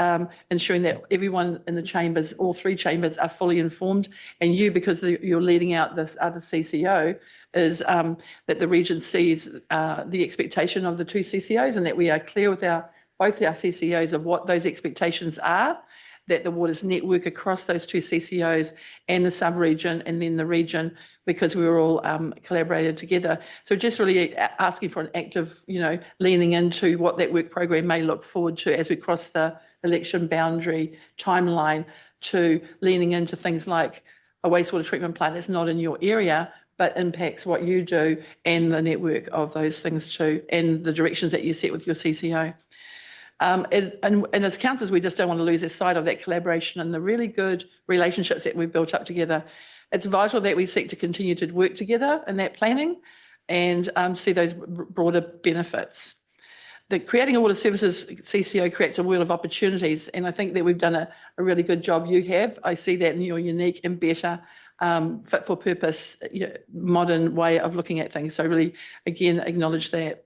S18: ensuring that everyone in the chambers, all 3 chambers, are fully informed. And you, because you're leading out this other CCO, is that the region sees the expectation of the 2 CCOs, and that we are clear with both our CCOs of what those expectations are, that the waters network across those 2 CCOs and the sub-region and then the region, because we were all collaborated together. So just really asking for an active, leaning into what that work program may look forward to as we cross the election boundary timeline, to leaning into things like a wastewater treatment plant that's not in your area, but impacts what you do and the network of those things too, and the directions that you set with your CCO. And as councillors, we just don't want to lose sight of that collaboration and the really good relationships that we've built up together. It's vital that we seek to continue to work together in that planning and see those broader benefits. Creating a water services CCO creates a world of opportunities, and I think that we've done a really good job. You have. I see that in your unique and better fit for purpose, modern way of looking at things. So really, again, acknowledge that,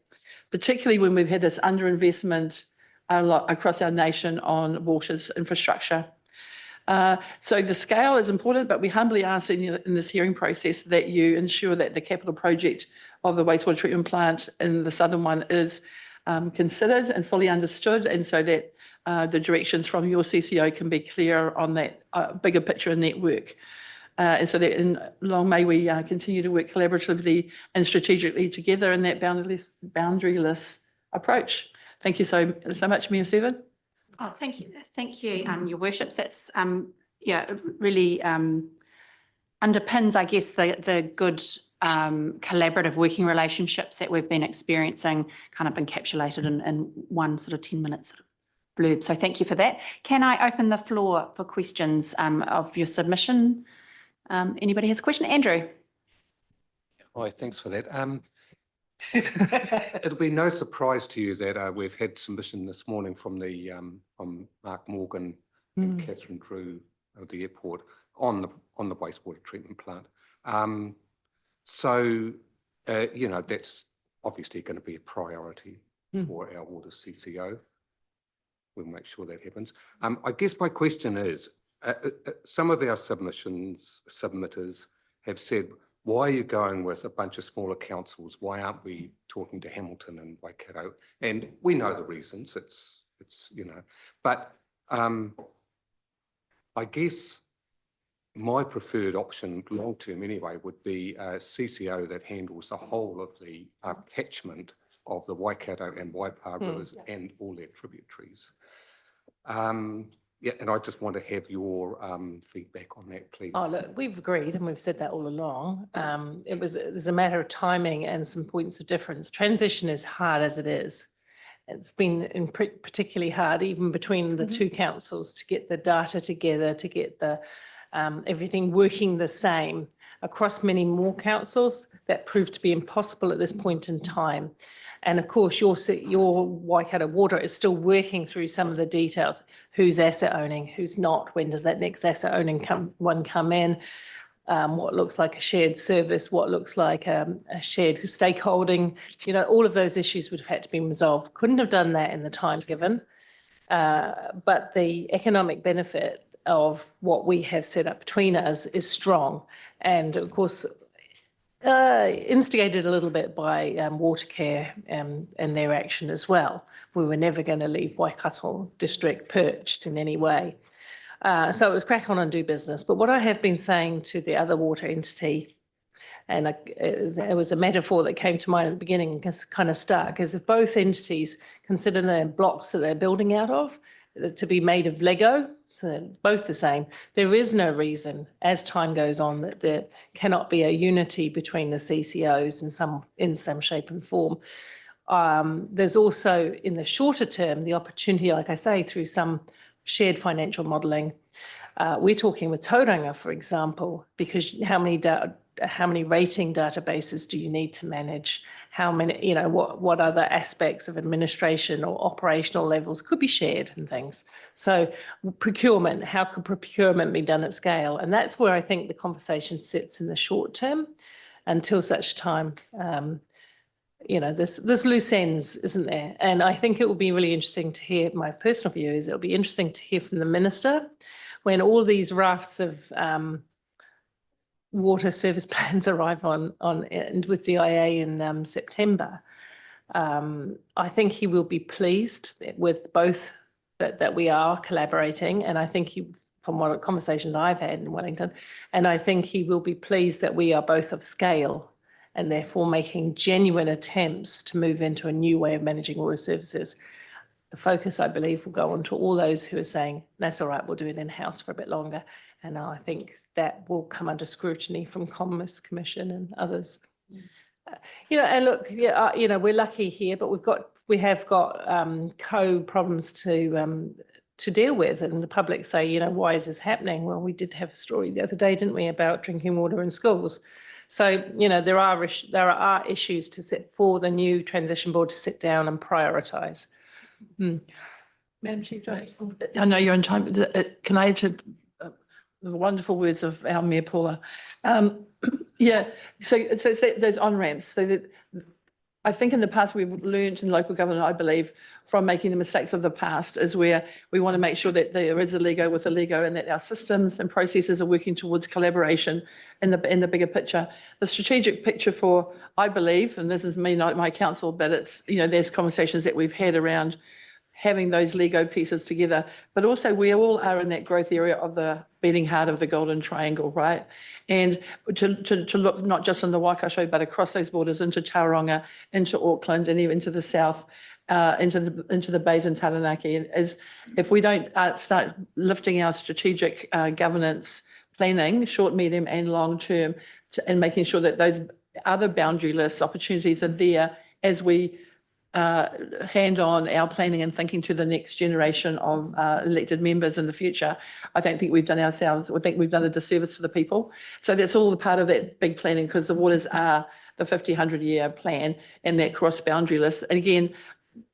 S18: particularly when we've had this underinvestment a lot across our nation on waters infrastructure. So the scale is important, but we humbly ask in this hearing process that you ensure that the capital project of the wastewater treatment plant in the southern one is considered and fully understood, and so that the directions from your CCO can be clear on that bigger picture and network. And so that long may we continue to work collaboratively and strategically together in that boundaryless approach. Thank you so much, Mayor Susan.
S1: Oh, thank you, Your Worships. That's really underpins, I guess, the good collaborative working relationships that we've been experiencing kind of encapsulated in one sort of 10-minute sort of blurb. So thank you for that. Can I open the floor for questions of your submission? Anybody has a question? Andrew?
S6: Hi, thanks for that. It'll be no surprise to you that we've had submission this morning from the from Mark Morgan and Catherine Drew of the airport on the wastewater treatment plant. So you know, that's obviously going to be a priority for our water CCO. We'll make sure that happens. I guess my question is, some of our submitters have said, why are you going with a bunch of smaller councils? Why aren't we talking to Hamilton and Waikato? And we know the reasons. It's you know, but I guess my preferred option, long term anyway, would be a CCO that handles the whole of the catchment of the Waikato and Waipa rivers and all their tributaries. Yeah, and I just want to have your feedback on that, please.
S17: Oh, look, we've agreed and we've said that all along. There's a matter of timing and some points of difference. Transition is hard as it is. It's been particularly hard even between the two councils to get the data together, to get the everything working the same across many more councils. That proved to be impossible at this point in time. And of course, your Waikato Water is still working through some of the details. Who's asset owning, who's not? When does that next asset owning one come in? What looks like a shared service? What looks like a shared stakeholding? You know, all of those issues would have had to be resolved. Couldn't have done that in the time given. But the economic benefit of what we have set up between us is strong. And of course, instigated a little bit by Watercare and their action as well. We were never going to leave Waikato District perched in any way. So it was crack on and do business. But what I have been saying to the other water entity, and it was a metaphor that came to mind at the beginning and kind of stuck, is if both entities consider the blocks that they're building out of to be made of Lego, so they're both the same, there is no reason as time goes on that there cannot be a unity between the CCOs in some shape and form. There's also in the shorter term the opportunity, like I say, through some shared financial modelling. We're talking with Tauranga, for example, because how many rating databases do you need to manage? How many, you know, what other aspects of administration or operational levels could be shared and things? So procurement, how could procurement be done at scale? And that's where I think the conversation sits in the short term until such time, you know, there's loose ends, isn't there? And I think it will be really interesting to hear, my personal view is it'll be interesting to hear from the Minister when all these rafts of water service plans arrive and with DIA in September. I think he will be pleased with both that we are collaborating, and I think from what conversations I've had in Wellington, and I think he will be pleased that we are both of scale and therefore making genuine attempts to move into a new way of managing water services. The focus, I believe, will go on to all those who are saying, that's all right, we'll do it in-house for a bit longer. And I think that will come under scrutiny from Commerce Commission and others. You know, and look, yeah, you know, we're lucky here, but we have got co-problems to deal with, and the public say, you know, why is this happening? Well, we did have a story the other day, didn't we, about drinking water in schools. So, you know, there are issues to sit for the new transition board to sit down and prioritise.
S18: Madam Chief Justice, I know you're on time, but can I add to the wonderful words of our Mayor Paula? Yeah, so those on-ramps, so that I think in the past we've learned in local government, I believe, from making the mistakes of the past, is where we want to make sure that there is a Lego with a Lego and that our systems and processes are working towards collaboration in the bigger picture. The strategic picture for, I believe, and this is me, not my council, but it's, you know, there's conversations that we've had around having those Lego pieces together, but also we all are in that growth area of the beating heart of the Golden Triangle, right? And to look not just in the Waikato, but across those borders into Tauranga, into Auckland, and even to the south, into the bays in Taranaki. And as if we don't start lifting our strategic governance planning, short, medium, and long term, and making sure that those other boundaryless opportunities are there as we hand on our planning and thinking to the next generation of elected members in the future. I don't think we've done ourselves, I think we've done a disservice to the people. So that's all the part of that big planning, because the waters are the 50, 100-year plan and that cross-boundaryless. And again,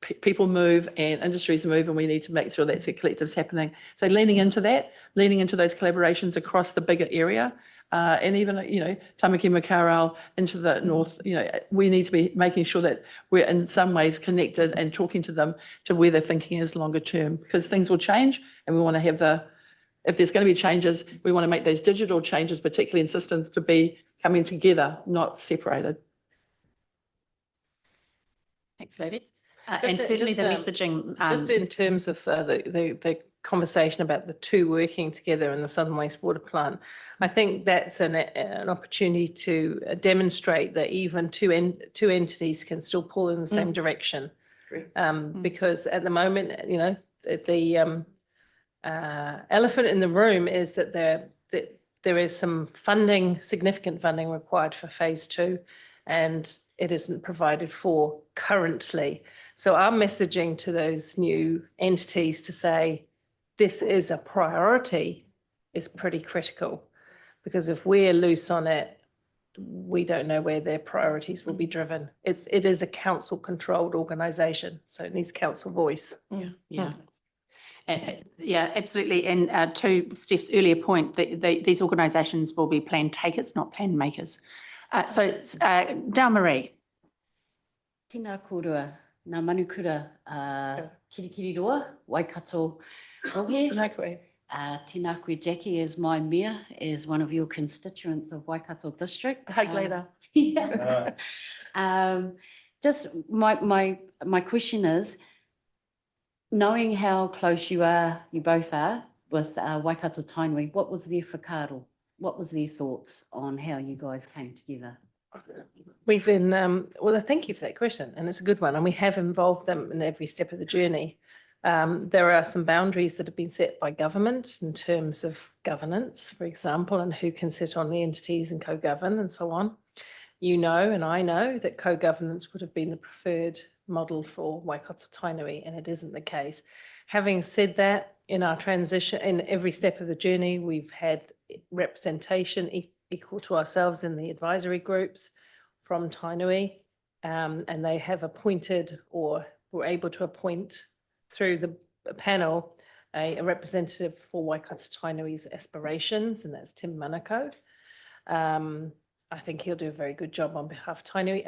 S18: people move and industries move, and we need to make sure that's a collectives happening. So leaning into that, leaning into those collaborations across the bigger area, and even, Tamaki Makaurau into the north, we need to be making sure that we're in some ways connected and talking to them to where their thinking is longer term, because things will change and we want to have if there's going to be changes, we want to make those digital changes, particularly in systems, to be coming together, not separated.
S1: Thanks, ladies.
S17: Just
S1: And certainly the
S17: just,
S1: messaging.
S17: Just in terms of the conversation about the two working together in the Southern Wastewater Plant, I think that's an opportunity to demonstrate that even two entities can still pull in the same direction. Because at the moment, the elephant in the room is that there is some funding, significant funding required for phase 2, and it isn't provided for currently. So our messaging to those new entities to say this is a priority is pretty critical, because if we're loose on it, we don't know where their priorities will be driven. It is a council-controlled organisation, so it needs council voice.
S1: Yeah. Yeah, absolutely. And to Steph's earlier point, these organisations will be plan takers, not plan makers. So Dale Marie.
S2: Tēnā kōrua, ngā manukura kirikiri roa, Waikato Rohe.
S18: Tēnā koe.
S2: Tēnā koe, Jackie, as my mayor, as one of your constituents of Waikato District.
S18: Hug later.
S2: Yeah. Just my question is, knowing how close you both are with Waikato Tainui, what was their whakaaro? What was their thoughts on how you guys came together?
S17: We've been, well, thank you for that question, and it's a good one, and we have involved them in every step of the journey. There are some boundaries that have been set by government in terms of governance, for example, and who can sit on the entities and co-govern and so on. You know, and I know that co-governance would have been the preferred model for Waikato Tainui, and it isn't the case. Having said that, in our transition, in every step of the journey, we've had representation equal to ourselves in the advisory groups from Tainui, and they have appointed, or were able to appoint through the panel, a representative for Waikato Tainui's aspirations, and that's Tim Manako. I think he'll do a very good job on behalf of Tainui,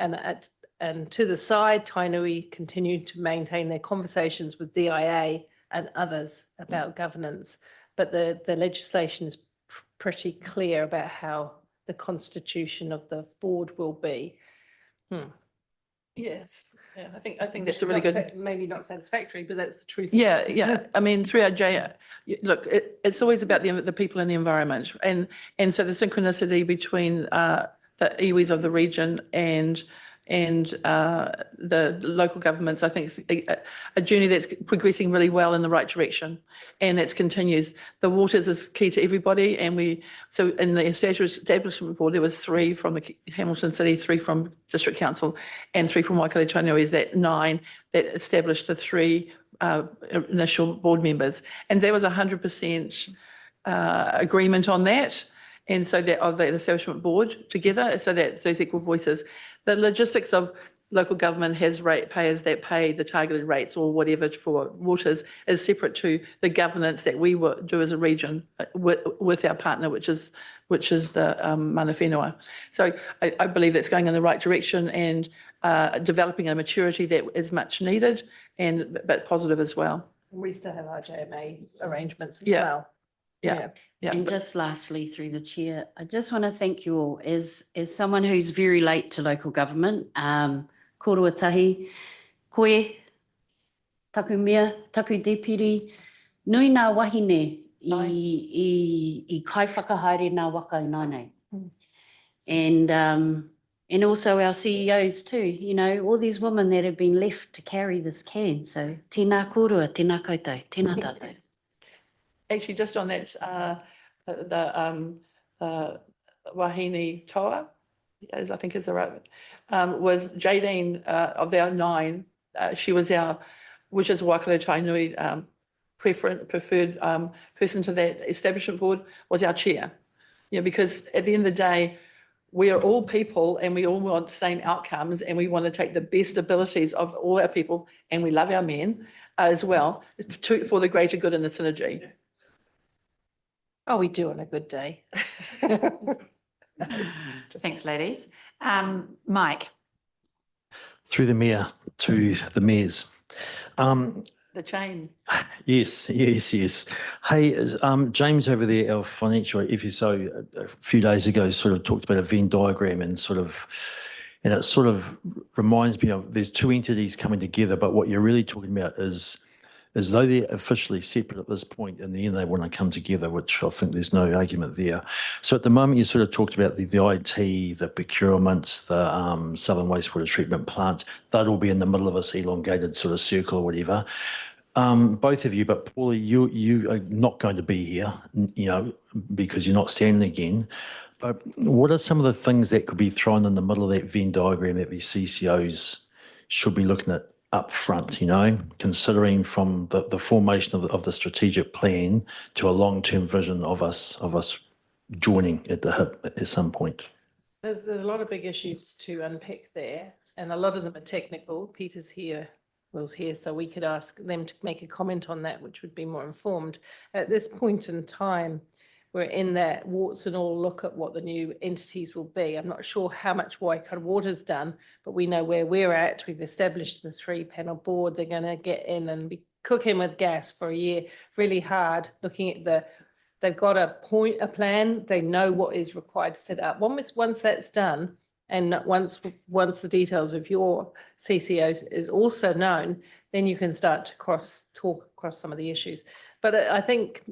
S17: and to the side, Tainui continued to maintain their conversations with DIA and others about governance, but the legislation is pretty clear about how the constitution of the board will be.
S18: Yes, yeah, I think that's a really good.
S17: Maybe not satisfactory, but that's the truth.
S18: Yeah. I mean, through our look, it's always about the people and the environment, and so the synchronicity between the iwis of the region and the local governments, I think, is a journey that's progressing really well in the right direction, and that continues. The waters is key to everybody, and so in the establishment board, there was 3 from the Hamilton City, 3 from District Council, and 3 from Waikato Tainui. Is that 9 that established the 3 initial board members, and there was 100% agreement on that. And so that of the establishment board together, so that those equal voices. The logistics of local government has ratepayers that pay the targeted rates or whatever for waters is separate to the governance that we do as a region with our partner, which is the Mana Whenua. So I believe that's going in the right direction and developing a maturity that is much needed but positive as well.
S17: We still have our JMA arrangements as
S18: Yeah.
S17: well.
S18: Yeah.
S2: And just lastly, through the chair, I just want to thank you all. As someone who's very late to local government, korua tahi, koe, taku mea, taku deputy, nui ngā wahine i kai whakahaere ngā waka i nānei. And also our CEOs too, you know, all these women that have been left to carry this can. So tēnā korua, tēnā koutou, tēnā tātou.
S18: Actually, just on that, the Wahine Toa, as I think is the right, was Jadine, of our 9. She was our, which is Waikato Tainui, preferred person to that establishment board, was our chair. Yeah, because at the end of the day, we are all people and we all want the same outcomes, and we want to take the best abilities of all our people, and we love our men as well, for the greater good and the synergy.
S17: Oh, we do on a good day.
S1: Thanks, ladies. Mike,
S9: Through the mayor to the mayors.
S18: The chain.
S9: Yes. Hey, James over there, our financial FSO, a few days ago sort of talked about a Venn diagram and it sort of reminds me of there's 2 entities coming together, but what you're really talking about is as though they're officially separate at this point, in the end they want to come together, which I think there's no argument there. So at the moment you sort of talked about the IT, the procurement, the Southern Wastewater Treatment Plant, that'll be in the middle of this elongated sort of circle or whatever. Both of you, but Paula, you are not going to be here, because you're not standing again. But what are some of the things that could be thrown in the middle of that Venn diagram that these CCOs should be looking at up front, considering from the formation of the strategic plan to a long-term vision of us joining at the hip at some point?
S17: There's a lot of big issues to unpick there, and a lot of them are technical. Peter's here, Will's here, so we could ask them to make a comment on that, which would be more informed. At this point in time, we're in that warts and all look at what the new entities will be. I'm not sure how much Waikato Water's done, but we know where we're at. We've established the 3-panel board. They're going to get in and be cooking with gas for a year, really hard, looking at they've got a plan. They know what is required to set up. Once that's done, and once the details of your CCOs is also known, then you can start to talk across some of the issues. But I think,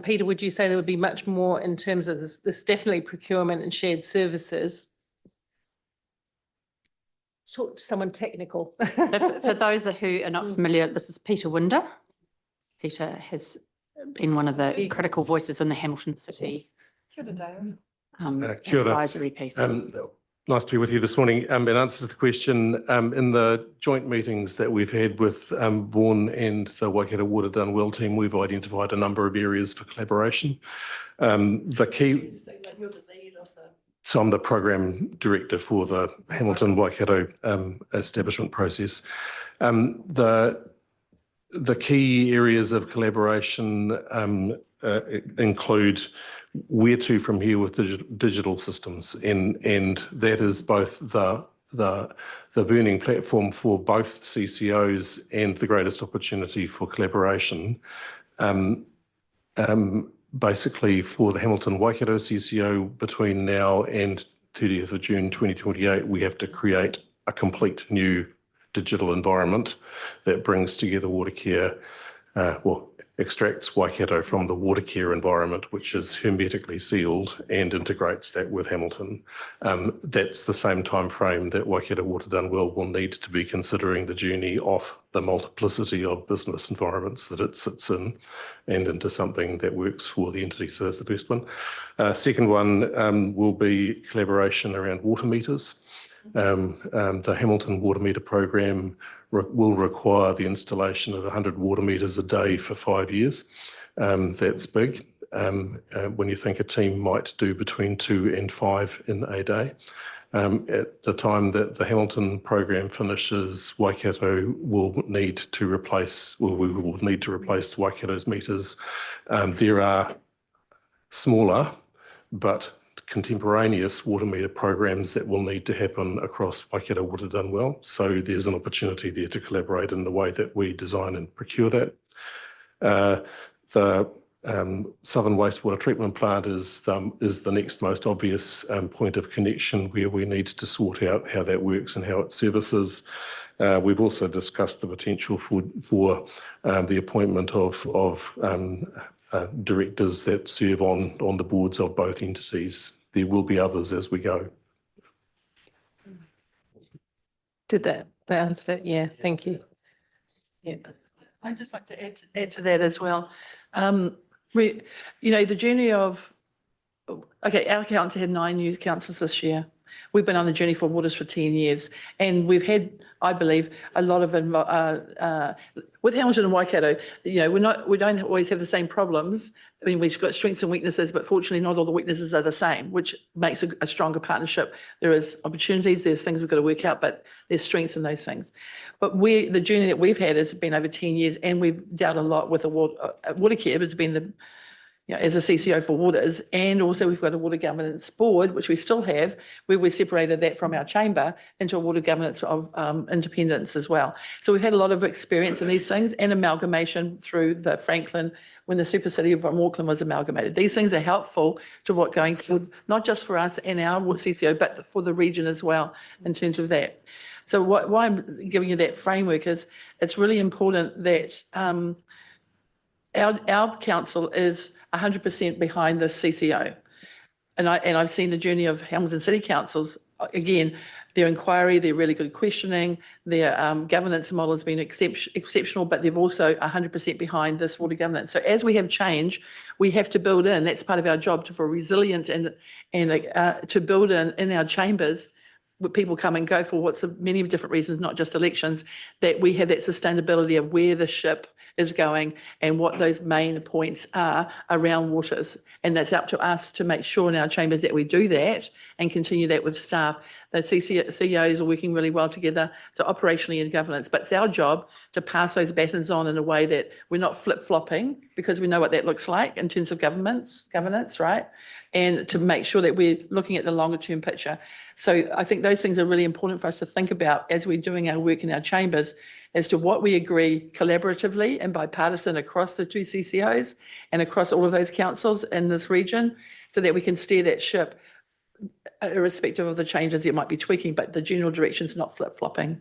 S17: Peter, would you say there would be much more in terms of this definitely procurement and shared services? Let's talk to someone technical.
S1: for those who are not familiar, this is Peter Winder. Peter has been one of the critical voices in the Hamilton City advisory piece.
S19: Nice to be with you this morning. In answer to the question, in the joint meetings that we've had with Vaughan and the Waikato Water Done Well team, we've identified a number of areas for collaboration. The key. So I'm the program director for the Hamilton Waikato establishment process. The key areas of collaboration include where to from here with digital systems, and that is both the burning platform for both CCOs and the greatest opportunity for collaboration. Basically, for the Hamilton Waikato CCO, between now and 30th of June 2028, we have to create a complete new digital environment that brings together water care, extracts Waikato from the water care environment, which is hermetically sealed, and integrates that with Hamilton. That's the same time frame that Waikato Water Done Well will need to be considering the journey off the multiplicity of business environments that it sits in and into something that works for the entity. So that's the first one. Second one will be collaboration around water meters. The Hamilton water meter program will require the installation of 100 water meters a day for 5 years. That's big. When you think a team might do between 2 and 5 in a day. At the time that the Hamilton program finishes, Waikato will need to replace, we will need to replace Waikato's meters. There are smaller but contemporaneous water meter programs that will need to happen across Waikato Water Done Well. So there's an opportunity there to collaborate in the way that we design and procure that. The Southern Wastewater Treatment Plant is the next most obvious point of connection where we need to sort out how that works and how it services. We've also discussed the potential for the appointment of directors that serve on the boards of both entities. There will be others as we go.
S17: Did that answer it? Yeah, thank you. Yeah.
S18: I'd just like to add to that as well. The journey of, our council had 9 new councillors this year. We've been on the journey for waters for 10 years, and we've had, I believe, a lot of with Hamilton and Waikato. You know, we don't always have the same problems. I mean, we've got strengths and weaknesses, but fortunately, not all the weaknesses are the same, which makes a stronger partnership. There is opportunities, there's things we've got to work out, but there's strengths in those things. But the journey that we've had has been over 10 years, and we've dealt a lot with the water care. It's been the as a CCO for waters, and also we've got a water governance board, which we still have, where we separated that from our chamber into a water governance of independence as well. So we've had a lot of experience in these things, and amalgamation through the Franklin, when the super city of Auckland was amalgamated. These things are helpful to what going forward, not just for us and our CCO, but for the region as well in terms of that. So why I'm giving you that framework is it's really important that our council is 100% behind the CCO. And I've seen the journey of Hamilton City Councils. Again, their inquiry, their really good questioning, their governance model has been exceptional, but they've also 100% behind this water governance. So as we have change, we have to build in, that's part of our job for resilience and to build in our chambers, where people come and go for many different reasons, not just elections, that we have that sustainability of where the ship is going and what those main points are around waters. And that's up to us to make sure in our chambers that we do that and continue that with staff. The CEOs are working really well together, so operationally and governance, but it's our job to pass those batons on in a way that we're not flip-flopping, because we know what that looks like in terms of governance, right? And to make sure that we're looking at the longer term picture. So I think those things are really important for us to think about as we're doing our work in our chambers, as to what we agree collaboratively and bipartisan across the two CCOs and across all of those councils in this region, so that we can steer that ship irrespective of the changes it might be tweaking, but the general direction's not flip-flopping.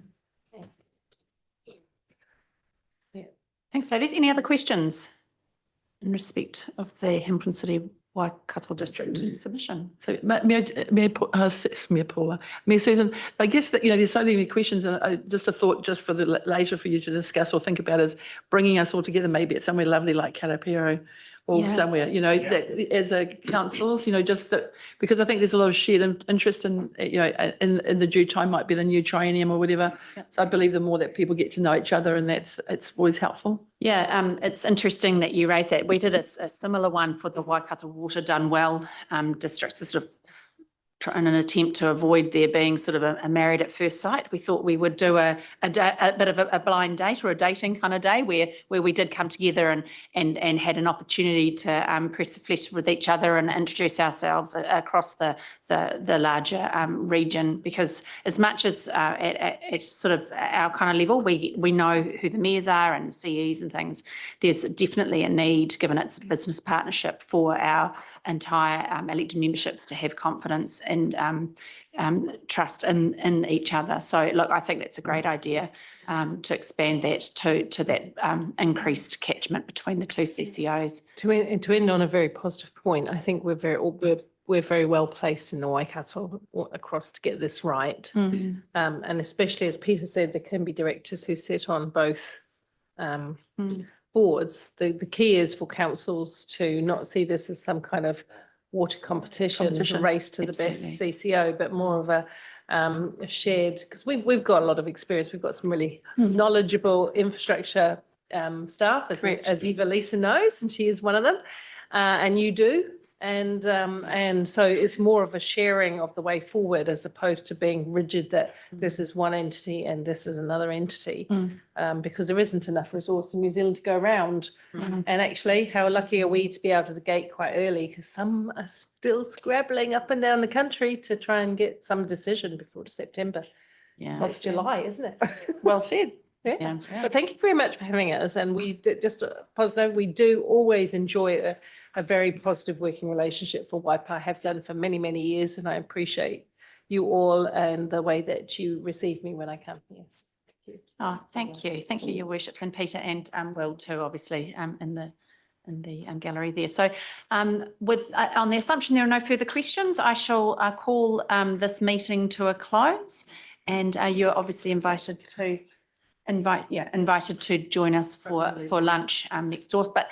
S1: Thanks, ladies. Any other questions in respect of the Hamilton City Waikato District submission?
S18: So, Mayor Susan, I guess that, there's so many questions, and just a thought just for the later for you to discuss or think about is bringing us all together, maybe at somewhere lovely like Karapiro or somewhere, that, as a councils, just that, because I think there's a lot of shared interest in, in the due time might be the new triennium or whatever. So I believe the more that people get to know each other, and it's always helpful.
S1: Yeah, it's interesting that you raise that. We did a similar one for the Waikato Water Done Well districts, sort of in an attempt to avoid there being sort of a married at first sight. We thought we would do a bit of a blind date or a dating kind of day where we did come together and had an opportunity to press the flesh with each other and introduce ourselves across the larger region, because as much as at sort of our kind of level, we know who the mayors are and CEs and things, there's definitely a need, given it's a business partnership, for our entire elected memberships to have confidence and trust in each other. So look, I think that's a great idea to expand that to that increased catchment between the two CCOs.
S17: To end on a very positive point, I think we're very well placed in the Waikato across to get this right.
S1: Mm.
S17: And especially, as Peter said, there can be directors who sit on both boards. The key is for councils to not see this as some kind of water competition race to the best CCO, but more of a shared, because we've got a lot of experience. We've got some really knowledgeable infrastructure staff, as Eva Lisa knows, and she is one of them, and you do. And so it's more of a sharing of the way forward, as opposed to being rigid that this is one entity and this is another entity, because there isn't enough resource in New Zealand to go around. And actually, how lucky are we to be out of the gate quite early, because some are still scrabbling up and down the country to try and get some decision before September.
S1: Yeah,
S17: that's July, isn't it?
S18: Well said.
S17: Yeah. But thank you very much for having us. And we just a positive, we do always enjoy a very positive working relationship for Waipa, have done for many, many years. And I appreciate you all and the way that you receive me when I come. Yes. Thank you.
S1: Oh, thank you. Thank you, Your Worships, and Peter and Will too, obviously, in the gallery there. So on the assumption there are no further questions, I shall call this meeting to a close. And you're obviously invited to join us for lunch next door. But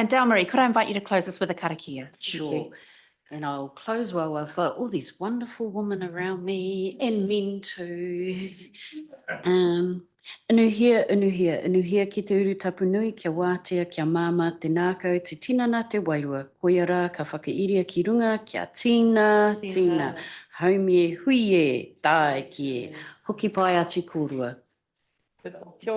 S1: Dale Marie, could I invite you to close us with a karakia?
S2: Sure. And I'll close well. I've got all these wonderful women around me and men too. Inuhia ki te uru tapunui, kia wātea, kia māma, te nākau, te tinana, te wairua, koiara, ka whakairia ki runga, kia tīna, haumie, huie, tae ki e, hoki pai atu kōrua.
S18: Kia ora.